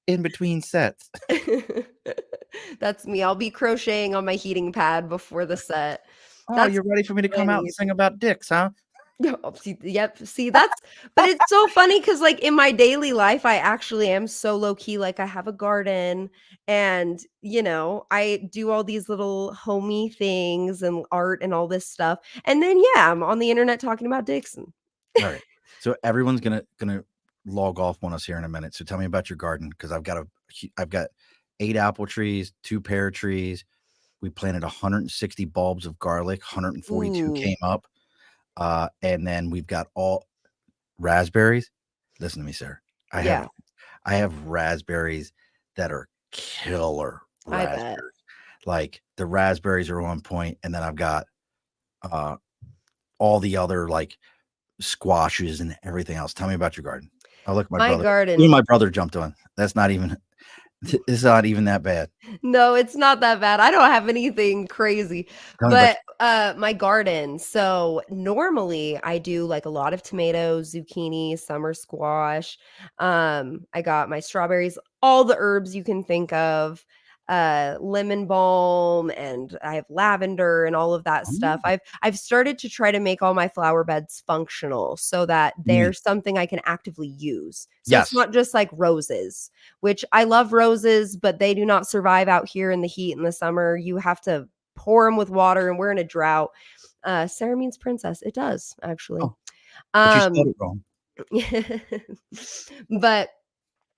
in between sets. That's me. I'll be crocheting on my heating pad before the set. Oh, you're ready for me to come out and sing about dicks, huh? Yep. See, but it's so funny because like in my daily life, I actually am so low key. Like I have a garden and, you know, I do all these little homey things and art and all this stuff. And then, yeah, I'm on the internet talking about Dixon. All right. So everyone's going to log off on us here in a minute. So tell me about your garden. Cause I've got 8 apple trees, 2 pear trees. We planted 160 bulbs of garlic. 142 came up. And then we've got all raspberries. Listen to me, sir. I have raspberries that are killer raspberries. I bet. Like the raspberries are on point, and then I've got all the other like squashes and everything else. Tell me about your garden. Oh, look, my brother. Garden. Even my brother jumped on. That's not even It's not even that bad. No, it's not that bad. I don't have anything crazy. Tell me about But my garden. So normally I do like a lot of tomatoes, zucchini, summer squash. I got my strawberries, all the herbs you can think of, lemon balm, and I have lavender and all of that stuff. Oh, I've started to try to make all my flower beds functional so that neat. there's something I can actively use. So it's Yes. not just like roses, which I love roses, but they do not survive out here in the heat in the summer. You have to pour them with water, and we're in a drought. Sarah means princess. It does actually. Oh, but you spelled Um, it wrong. but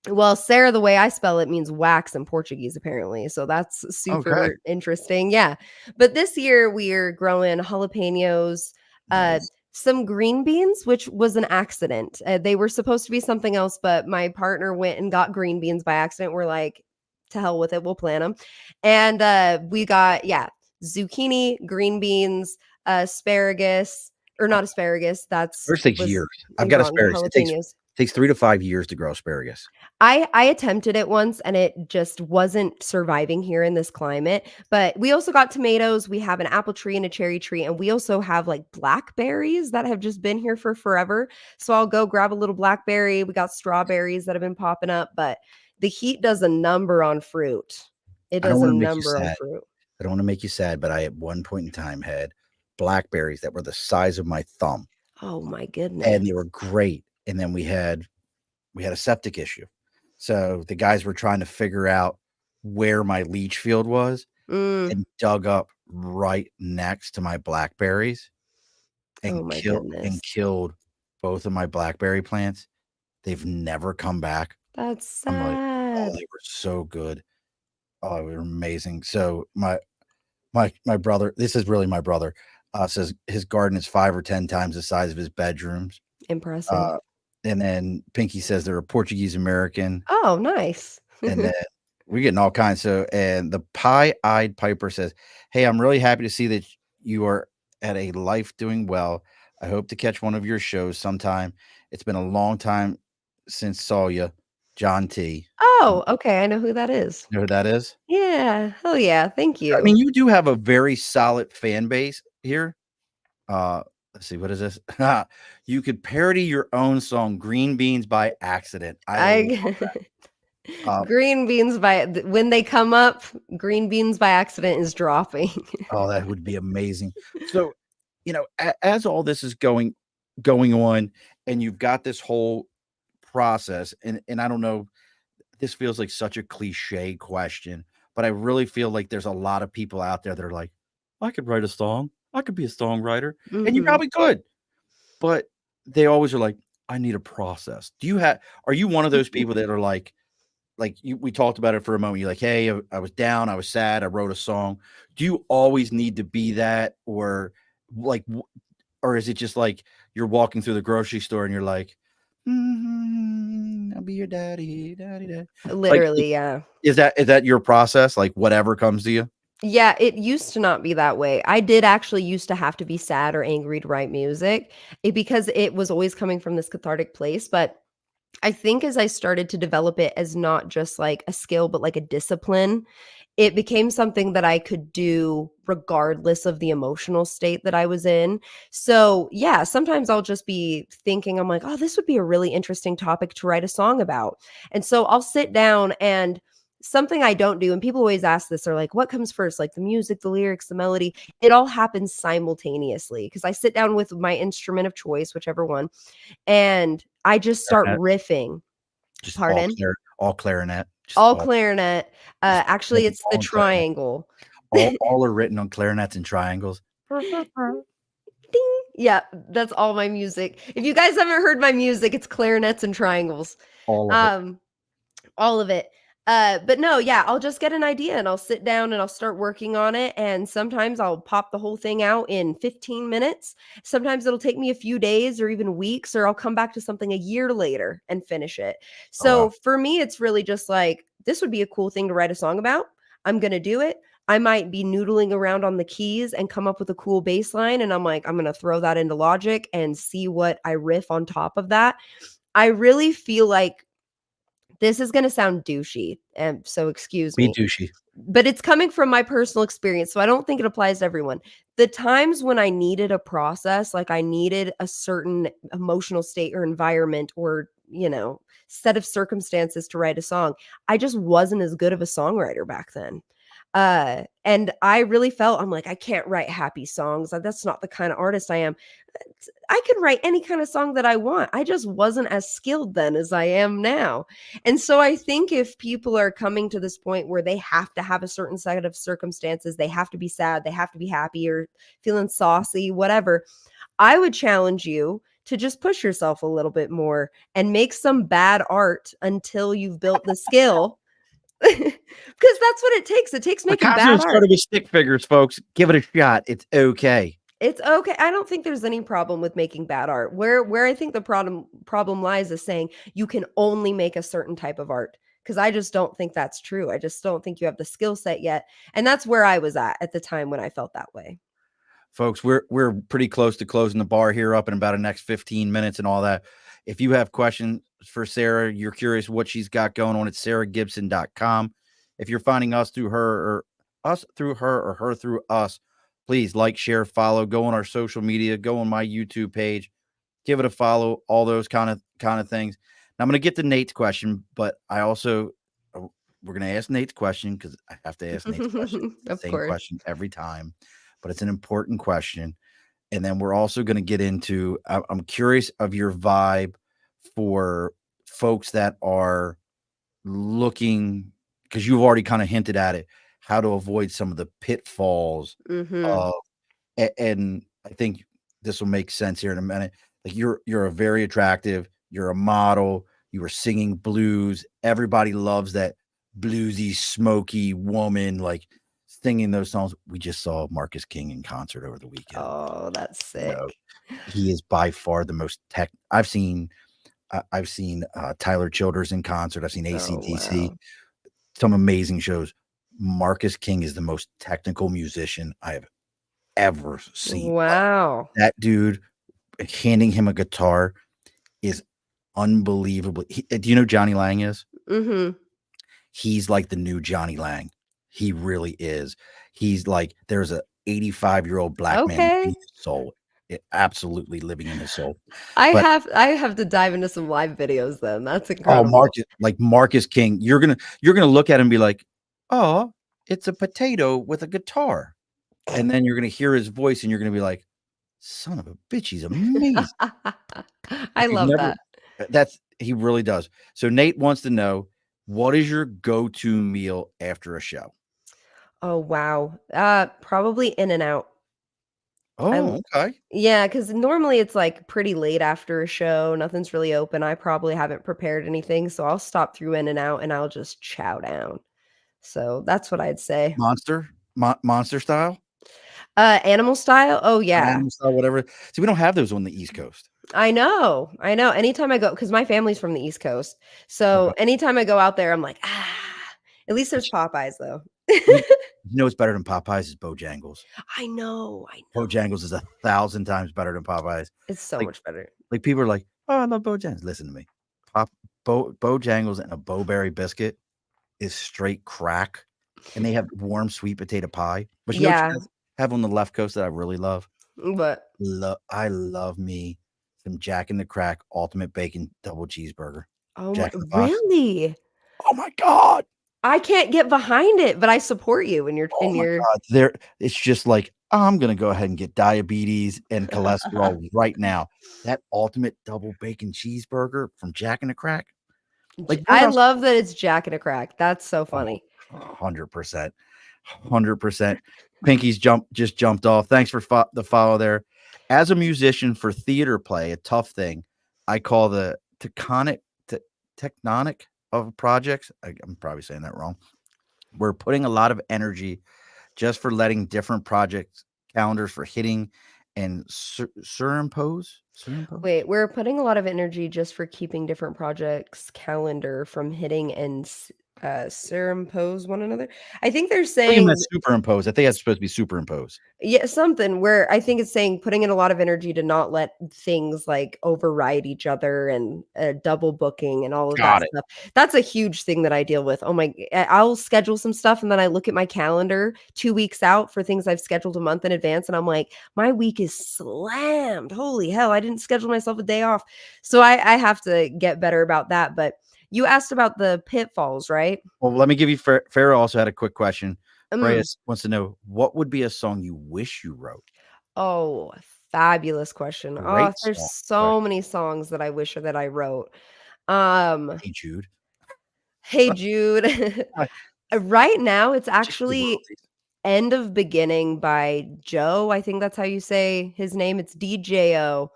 well, Sarah, the way I spell it means wax in Portuguese, apparently. So that's Okay. super interesting. Yeah. But this year we're growing jalapenos, Nice. some green beans, which was an accident. They were supposed to be something else, but my partner went and got green beans by accident. We're like, to hell with it. We'll plant them. And we got, yeah, zucchini, green beans, asparagus, or not asparagus. That's First takes was years. I've got wrong. asparagus. It Jalapenos. takes 3 to 5 years to grow asparagus. I attempted it once and it just wasn't surviving here in this climate. But we also got tomatoes. We have an apple tree and a cherry tree, and we also have like blackberries that have just been here for forever. So I'll go grab a little blackberry. We got strawberries that have been popping up, but the heat does a number on fruit. It I don't does a wanna make you number on sad. fruit. I don't wanna make you sad, but I at one point in time had blackberries that were the size of my thumb, Oh my and goodness. they were great, and then we had a septic issue. So, the guys were trying to figure out where my leach field was Mm, and dug up right next to my blackberries oh and my goodness. killed both of my blackberry plants. They've never come back. That's I'm like, "Oh, sad. they were so good. Oh, they were amazing." So, my brother, this is really my brother, says his garden is 5 or 10 times the size of his bedrooms. Impressive. Uh, and then Pinky says they're a Portuguese American, Oh, nice. and then we're getting all kinds. So, and the pie-eyed Piper says, "Hey, I'm really happy to see that you are at a life doing well. I hope to catch one of your shows sometime. It's been a long time since saw you, John T." Oh, okay. I know who that is. You know who that is? Yeah. Hell yeah. Thank I you. mean, you do have a very solid fan base here. Let's see, what is this? You could parody your own song, Green Beans by Accident. I love I uh, green beans when they come up, green beans by accident is dropping. oh, that would be amazing. So, as all this is going on, and you've got this whole process, and I don't know, this feels like such a cliche question, but I really feel like there's a lot of people out there that are like, I could write a song. I could be a songwriter, and you Mhm. probably could. But they always are like, "I need a process." Are you one of those people that are like you we talked about it for a moment, you're like, "Hey, I was down, I was sad, I wrote a song." Do you always need to be that, or like, or is it just like you're walking through the grocery store and you're like, I'll be your daddy, daddy, daddy." Literally, yeah. Is that your process? Like whatever comes to you? Yeah, it used to not be that way. I did actually used to have to be sad or angry to write music, because it was always coming from this cathartic place, but I think as I started to develop it as not just like a skill, but like a discipline, it became something that I could do regardless of the emotional state that I was in. So, yeah, sometimes I'll just be thinking, I'm like, oh, this would be a really interesting topic to write a song about. And so I'll sit down, and something I don't do, and people always ask this, are like, what comes first? Like the music, the lyrics, the melody. It all happens simultaneously because I sit down with my instrument of choice, whichever one, and I just start Clarinet, riffing. just Pardon? all clarinet, just All clarinet. just Actually, everything it's the all in clarinet. triangle. All are written on clarinets and triangles. Ding. Yeah, that's all my music. If you guys haven't heard my music, it's clarinets and triangles. All of it. All of it. But no, yeah, I'll just get an idea and I'll sit down and I'll start working on it. And sometimes I'll pop the whole thing out in 15 minutes. Sometimes it'll take me a few days or even weeks, or I'll come back to something a year later and finish it. Oh, wow. So for me, it's really just like, this would be a cool thing to write a song about. I'm going to do it. I might be noodling around on the keys and come up with a cool bass line. And I'm like, I'm going to throw that into Logic and see what I riff on top of that. I really feel like This is gonna sound douchey, and so excuse Be me. douchey. But it's coming from my personal experience, so I don't think it applies to everyone. The times when I needed a process, like I needed a certain emotional state or environment or, set of circumstances to write a song, I just wasn't as good of a songwriter back then. And I really felt I'm like, I can't write happy songs. That's not the kind of artist I am. I could write any kind of song that I want. I just wasn't as skilled then as I am now. And so I think if people are coming to this point where they have to have a certain set of circumstances, they have to be sad, they have to be happy or feeling saucy, whatever, I would challenge you to just push yourself a little bit more and make some bad art until you've built the skill. Because that's what it takes. It takes making Picasso bad art. started with stick figures, folks. Give it a shot. It's okay. It's okay. I don't think there's any problem with making bad art. Where I think the problem lies is saying you can only make a certain type of art. Because I just don't think that's true. I just don't think you have the skill set yet. And that's where I was at the time when I felt that way. Folks, we're pretty close to closing the bar here up in about the next 15 minutes and all that. If you have questions for Cera, you're curious what she's got going on, it's seragibson.com. If you're finding us through her or us through her or her through us, please like, share, follow, go on our social media, go on my YouTube page, give it a follow, all those kind of things. Now I'm going to get to Nate's question, but I also we're going to ask Nate's question because I have to ask Nate's question. Of Same course. question every time, but it's an important question. And then we're also going to get into, I'm curious of your vibe for folks that are looking, because you've already kind of hinted at it, how to avoid some of the pitfalls of, and I think this will make sense here in a minute. Like you're a very attractive, you're a model, you were singing blues. Everybody loves that bluesy, smoky woman, like singing those songs. We just saw Marcus King in concert over the weekend. Oh, that's sick. He is by far the most I've seen Tyler Childers in concert. I've seen AC/DC, some amazing shows. Marcus King is the most technical musician I have ever seen. Wow. That dude, handing him a guitar is unbelievable. Do you know Johnny Lang is? He's like the new Johnny Lang. He really is. He's like, there's a 85-year-old black man in his soul. Absolutely living in his soul. I have to dive into some live videos then. That's incredible. Oh, Marcus King, you're gonna look at him and be like, oh, it's a potato with a guitar. And then you're gonna hear his voice and you're gonna be like, son of a bitch, he's amazing. I love that. He really does. So Nate wants to know, what is your go-to meal after a show? Oh, wow. Probably In-N-Out. Oh, okay. Yeah, because normally it's like pretty late after a show. Nothing's really open. I probably haven't prepared anything. So I'll stop through In-N-Out and I'll just chow down. So that's what I'd say. Monster style? Animal style? Oh, yeah. Animal style, whatever. See, we don't have those on the East Coast. I know. Anytime I go, because my family's from the East Coast. So anytime I go out there, I'm like, at least there's Popeyes though. You know what's better than Popeyes is Bojangles. I know. Bojangles is 1,000 times better than Popeyes. It's so much better. Like people are like, oh, I love Bojangles. Listen to me. Bojangles and a Bowberry biscuit is straight crack. And they have warm sweet potato pie. But you know what you have on the left coast that I really love? What? I love me some Jack in the Crack ultimate bacon double cheeseburger. Oh, really? Oh my God. I can't get behind it, but I support you in your God. It's just like, I'm gonna go ahead and get diabetes and cholesterol right now. That ultimate double bacon cheeseburger from Jack in the Crack. Like, I love that it's Jack in a Crack. That's so funny. 100%. Pinky's just jumped off. Thanks for the follow there. As a musician for theater play, a tough thing I call the tectonic of projects. I'm probably saying that wrong. We're putting a lot of energy just for letting different projects calendars for hitting and superimpose. Wait, we're putting a lot of energy just for keeping different projects calendar from hitting and Superimpose one another. I think they're I think saying that's superimposed. I think that's supposed to be superimposed. yeah, something where I think it's saying putting in a lot of energy to not let things like override each other and double booking and all of that Got it. stuff. That's a huge thing that I deal with. Oh my, I'll schedule some stuff and then I look at my calendar 2 weeks out for things I've scheduled a month in advance. And I'm like, my week is slammed. Holy hell, I didn't schedule myself a day off. So I have to get better about that. But you asked about the pitfalls, right? Well, let me give you Farrah also had a quick question. Freya Mm. wants to know what would be a song you wish you wrote? Oh, fabulous question. Oh, Great there's song so question. many songs that I wish that I wrote. Um, Hey Jude. Hey Jude. I Right now, it's just the actually royalties. End of Beginning by Joe. I think that's how you say his name. It's DJO.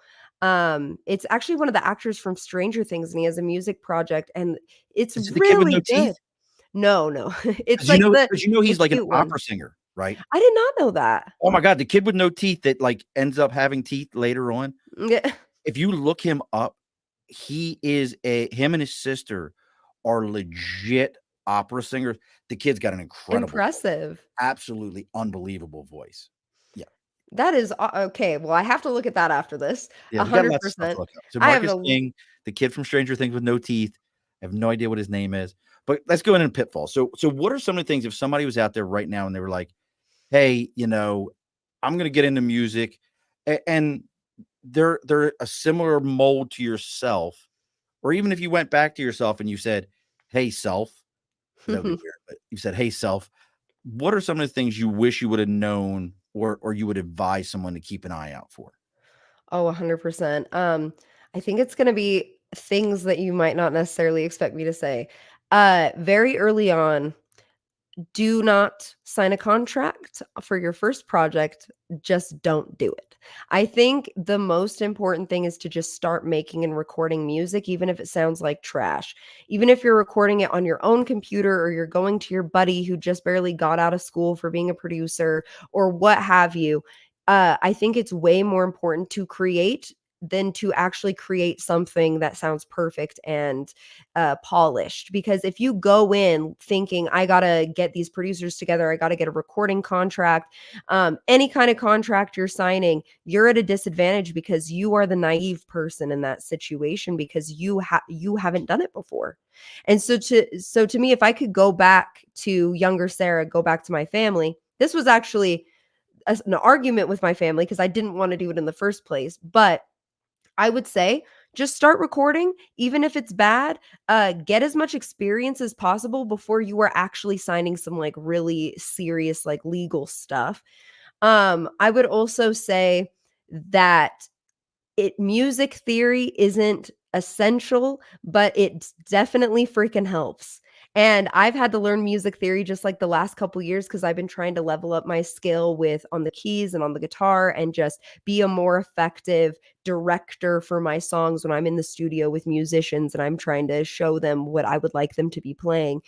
It's actually one of the actors from Stranger Things, and he has a music project, and it's Is it the kid with no really teeth? good. No, no. It's Because you like know, the because you know the he's like an cute one. opera singer, right? I did not know that. Oh my god, the kid with no teeth that like ends up having teeth later on. Yeah. If you look him up, he is him and his sister are legit opera singers. The kid's got an incredible voice. Impressive. Absolutely unbelievable voice. Yeah. That is okay, well, I have to look at that after this, Yeah, we got lots of stuff to 100%. look up. So I have Marcus a King, the kid from Stranger Things with no teeth. I have no idea what his name is, but let's go into pitfall. So what are some of the things if somebody was out there right now and they were like, "Hey, I'm going to get into music," and they're a similar mold to yourself, or even if you went back to yourself and you said, "Hey, self," that would be weird, but you said, "Hey, self," what are some of the things you wish you would have known or you would advise someone to keep an eye out for? Oh, 100%. I think it's gonna be things that you might not necessarily expect me to say. Very early on, do not sign a contract for your first project. Just don't do it. I think the most important thing is to just start making and recording music, even if it sounds like trash. Even if you're recording it on your own computer or you're going to your buddy who just barely got out of school for being a producer or what have you. I think it's way more important to create than to actually create something that sounds perfect and polished. Because if you go in thinking, I gotta get these producers together, I gotta get a recording contract, any kind of contract you're signing, you're at a disadvantage because you are the naive person in that situation because you haven't done it before. And so to me, if I could go back to younger Sarah, go back to my family, this was actually an argument with my family because I didn't want to do it in the first place, but I would say just start recording, even if it's bad. Get as much experience as possible before you are actually signing some like really serious, like legal stuff. I would also say that music theory isn't essential, but it definitely freaking helps. And I've had to learn music theory just like the last couple years because I've been trying to level up my skill with on the keys and on the guitar and just be a more effective director for my songs when I'm in the studio with musicians and I'm trying to show them what I would like them to be playing.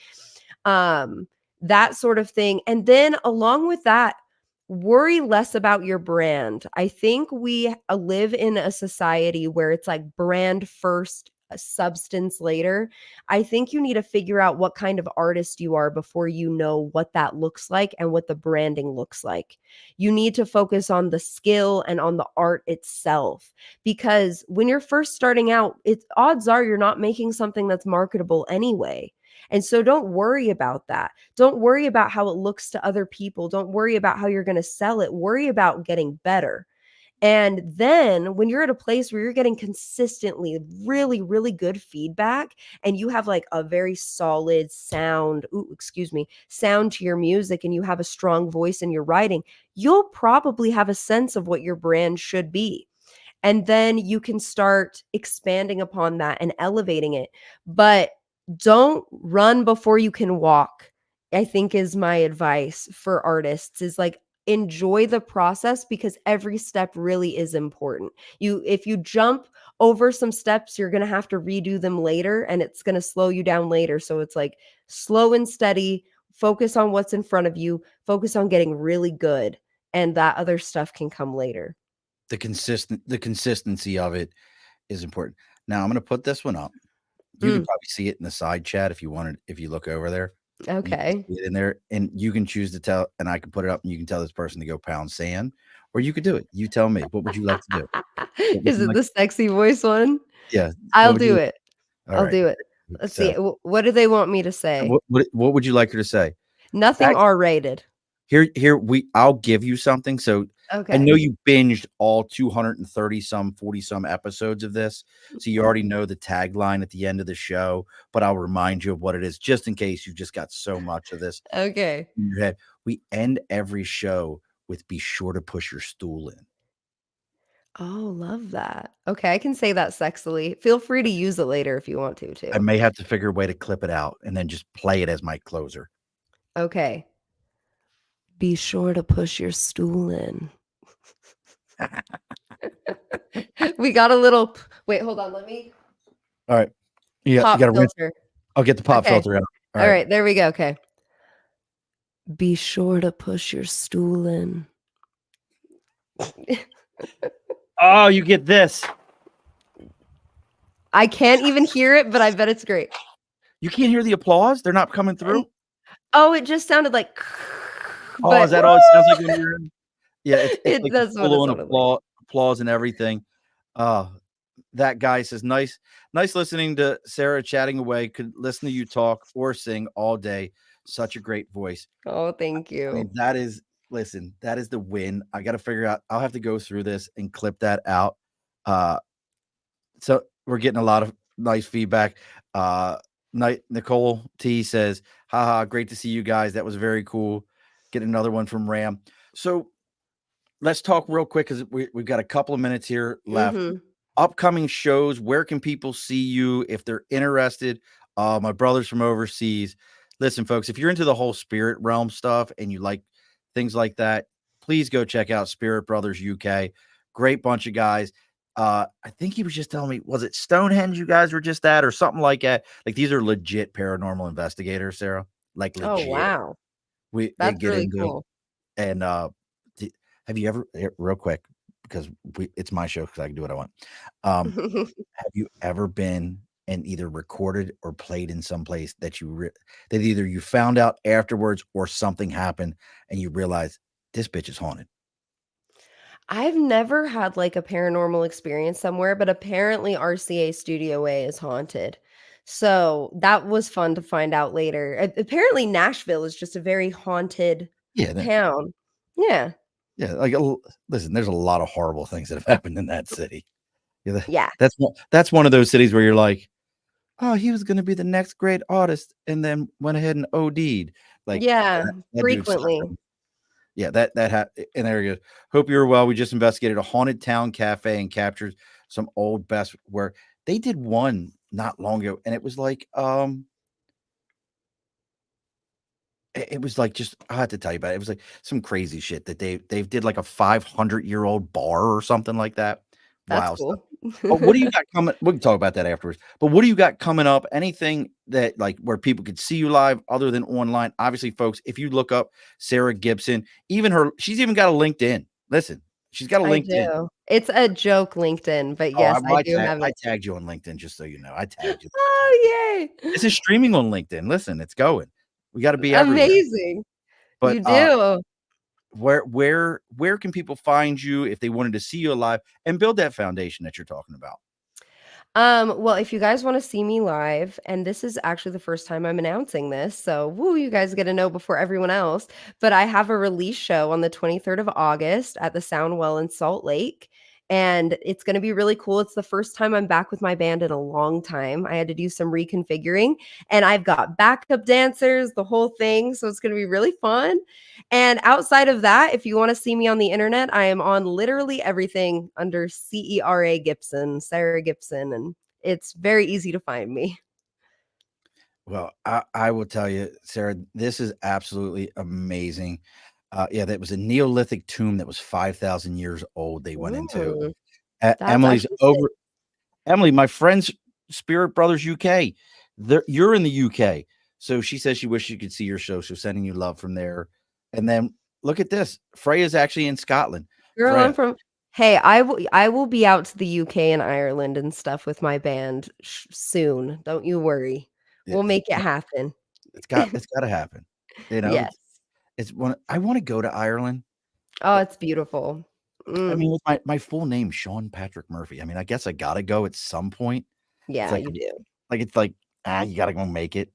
Um, that sort of thing. And then along with that, worry less about your brand. I think we live in a society where it's like brand first, substance later. I think you need to figure out what kind of artist you are before you know what that looks like and what the branding looks like. You need to focus on the skill and on the art itself because when you're first starting out, it's odds are you're not making something that's marketable anyway. And so don't worry about that. Don't worry about how it looks to other people. Don't worry about how you're going to sell it. Worry about getting better. And then when you're at a place where you're getting consistently really, really good feedback and you have like a very solid sound to your music and you have a strong voice in your writing, you'll probably have a sense of what your brand should be. And then you can start expanding upon that and elevating it. But don't run before you can walk, I think is my advice for artists is like enjoy the process because every step really is important. If you jump over some steps, you're going to have to redo them later and it's going to slow you down later. So it's like slow and steady, focus on what's in front of you, focus on getting really good and that other stuff can come later. The consistency of it is important. Now I'm going to put this one up. You Mm, could probably see it in the side chat if you wanted. If you look over there, you can okay. see it in there, and you can choose to tell. And I can put it up, and you can tell this person to go pound sand, or you could do it. You tell me. What would you like to do? What would Is you it like? the sexy voice one? Yeah. What I'll would you? do it. All I'll right. do it. Let's see. So, What do they want me to say? what would you like her to say? Nothing R-rated. I'll give you something. So I Okay. know you binged all 230 some 40 some episodes of this. So you already know the tagline at the end of the show, but I'll remind you of what it is just in case you've just got so much of this Okay. in your head. We end every show with be sure to push your stool in. Oh, love that. Okay, I can say that sexily. Feel free to use it later if you want to I too. may have to figure a way to clip it out and then just play it as my closer. Okay. Be sure to push your stool in. We got a little wait, hold on, let me All right. Yeah, you pop gotta rinse. filter. I'll get the pop Okay. filter out. All All right. right, there we go. Okay. Be sure to push your stool in. Oh, you get this. I can't even hear it, but I bet it's great. You can't hear the applause? They're not coming through? Oh, it just sounded like Oh, but is that all it sounds like when you're in? Yeah, it's like the that's what it full-on sounded like. applause and everything. That guy says, nice listening to Sarah chatting away. Could listen to you talk or sing all day. Such a great voice. Oh, thank I mean, you. that is the win. I got to figure out. I'll have to go through this and clip that out. So we're getting a lot of nice feedback. Nicole T says, haha, great to see you guys. That was very cool. Get another one from Ram. So let's talk real quick because we've got a couple of minutes here left. Mhm. Upcoming shows, where can people see you if they're interested? My brothers from overseas. Listen, folks, if you're into the whole spirit realm stuff and you like things like that, please go check out Spirit Brothers UK. Great bunch of guys. I think he was just telling me, was it Stonehenge you guys were just at or something like that? Like these are legit paranormal investigators, Sarah. Like Oh, legit. wow. They That's get really into it. cool. And have you ever real quick because it's my show because I can do what I want. Have you ever been and either recorded or played in some place that that either you found out afterwards or something happened and you realize this bitch is haunted? I've never had, like, a paranormal experience somewhere, but apparently RCA Studio A is haunted. So, that was fun to find out later. Apparently Nashville is just a very haunted Yeah, town. Yeah. yeah. Like, listen, there's a lot of horrible things that have happened in that city. Yeah, Yeah. that's one of those cities where you're like, oh, he was going to be the next great artist, and then went ahead and OD'd. Like Yeah, that dude frequently. suffering. Yeah, and there you go. Hope you're well. We just investigated a haunted town cafe and captured some old best work. They did one not long ago, and it was like it was like just I have to tell you about it. It was like some crazy shit that they did like a 500-year-old bar or something like that. That's Wow stuff. cool. But what do you got coming? We can talk about that afterwards. But what do you got coming up? Anything that like where people could see you live other than online? Obviously, folks, if you look up Cera Gibson, she's even got a LinkedIn. Listen, she's got a I LinkedIn. do. It's a joke LinkedIn, but Oh, yes, I do have I it. tagged you on LinkedIn just so you know. I tagged you. Oh, yay. This is streaming on LinkedIn. Listen, it's going. We got to be everywhere. Amazing. But You do. where can people find you if they wanted to see you live and build that foundation that you're talking about? Well, if you guys want to see me live, and this is actually the first time I'm announcing this, so woo, you guys get to know before everyone else. But I have a release show on the 23rd of August at the Soundwell in Salt Lake. And it's going to be really cool. It's the first time I'm back with my band in a long time. I had to do some reconfiguring, and I've got backup dancers, the whole thing. So it's going to be really fun. And outside of that, if you want to see me on the internet, I am on literally everything under Cera Gibson, Cera Gibson, and it's very easy to find me. Well, I will tell you, Sarah, this is absolutely amazing. Yeah, that was a Neolithic tomb that was 5,000 years old. They went into. Ooh, that's Emily's actually sick. over. Emily, my friend's Spirit Brothers UK. You're in the UK, so she says she wishes she could see your show. So sending you love from there. And then look at this. Freya's actually in Scotland. Girl, Freya, I'm from Hey, I will be out to the UK and Ireland and stuff with my band soon. Don't you worry. Yeah, We'll make it happen. it's got to happen. You know, Yes. it's one. I want to go to Ireland. Oh, it's beautiful. I Mm, mean, with my full name, Sean Patrick Murphy. I mean, I guess I gotta go at some point. It's yeah, like you do. it's like you gotta go make it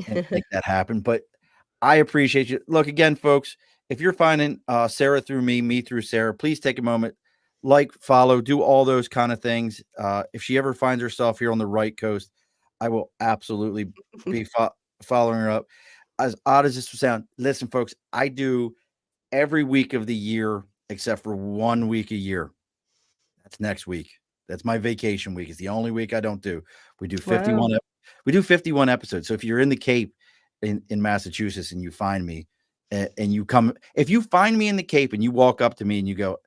and make that happen. But I appreciate you. Look again, folks. If you're finding Cera through me through Cera, please take a moment, like, follow, do all those kind of things. If she ever finds herself here on the right coast, I will absolutely be following her up. As odd as this will sound, listen, folks, I do every week of the year except for 1 week a year. That's next week. That's my vacation week. It's the only week I don't do. We do 51 Wow. we do 51 episodes. So if you're in the Cape in Massachusetts and you find me and you come, if you find me in the Cape and you walk up to me and you go,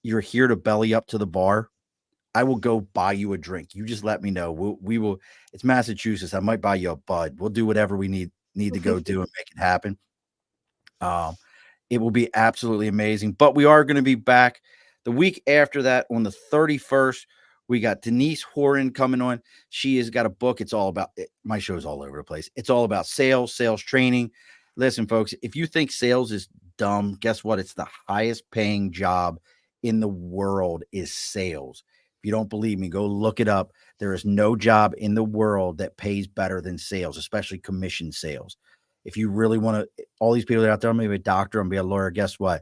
"You're here to belly up to the bar," I will go buy you a drink. You just let me know. We will. It's Massachusetts. I might buy you a bud. We'll do whatever we need to go do and make it happen. Um, it will be absolutely amazing. But we are going to be back the week after that on the 31st. We got Denise Horan coming on. She has got a book. It's all about my show's all over the place. It's all about sales training. Listen, folks, if you think sales is dumb, guess what? It's the highest paying job in the world is sales. If you don't believe me, go look it up. There is no job in the world that pays better than sales, especially commission sales. If you really want to, all these people that are out there, I'm going to be a doctor, I'm going to be a lawyer. Guess what?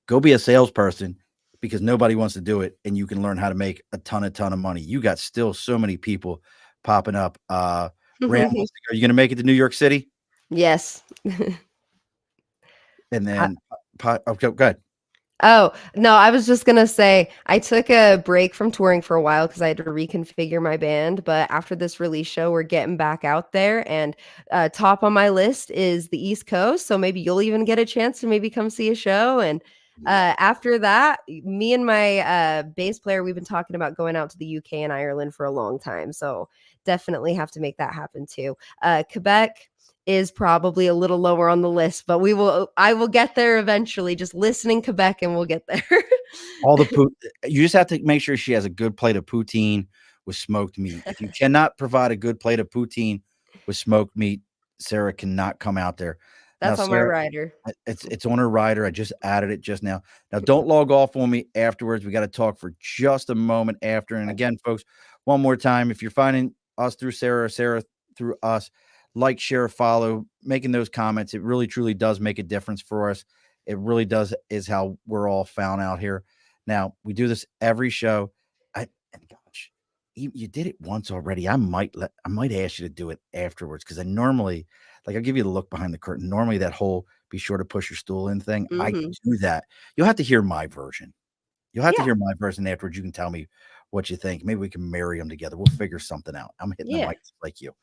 Go be a salesperson because nobody wants to do it, and you can learn how to make a ton of money. You got still so many people popping up. Rand, are you going to make it to New York City? Yes. And then, okay, go ahead. Oh, no, I was just gonna say I took a break from touring for a while because I had to reconfigure my band. But after this release show, we're getting back out there, and top on my list is the East Coast. So maybe you'll even get a chance to maybe come see a show. And after that, me and my bass player, we've been talking about going out to the UK and Ireland for a long time. So definitely have to make that happen too. Quebec is probably a little lower on the list, but I will get there eventually. Just listening Quebec and we'll get there. All the you just have to make sure she has a good plate of poutine with smoked meat. If you cannot provide a good plate of poutine with smoked meat, Cera cannot come out there. That's Now, on my Cera, rider. it's on her rider. I just added it just now. Now, don't log off on me afterwards. We got to talk for just a moment after. And again, folks, one more time, if you're finding us through Cera or Cera through us, like, share, follow, making those comments. It really, truly does make a difference for us. It really does is how we're all found out here. Now, we do this every show. And gosh, you did it once already. I might ask you to do it afterwards because I normally, like, I'll give you the look behind the curtain. Normally that whole be sure to push your stool in thing, I Mhm. do that. You'll have to hear my version. You'll have to Yeah. hear my version afterwards. You can tell me what you think. Maybe we can marry them together. We'll figure something out. I'm hitting the Yeah. mic just like you.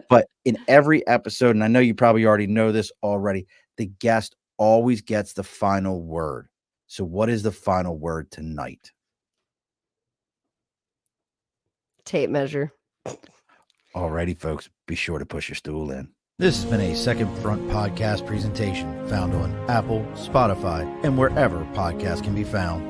But in every episode, and I know you probably already know this already, the guest always gets the final word. So what is the final word tonight? Tape measure. Alrighty, folks, be sure to push your stool in. This has been a Second Front podcast presentation found on Apple, Spotify, and wherever podcasts can be found.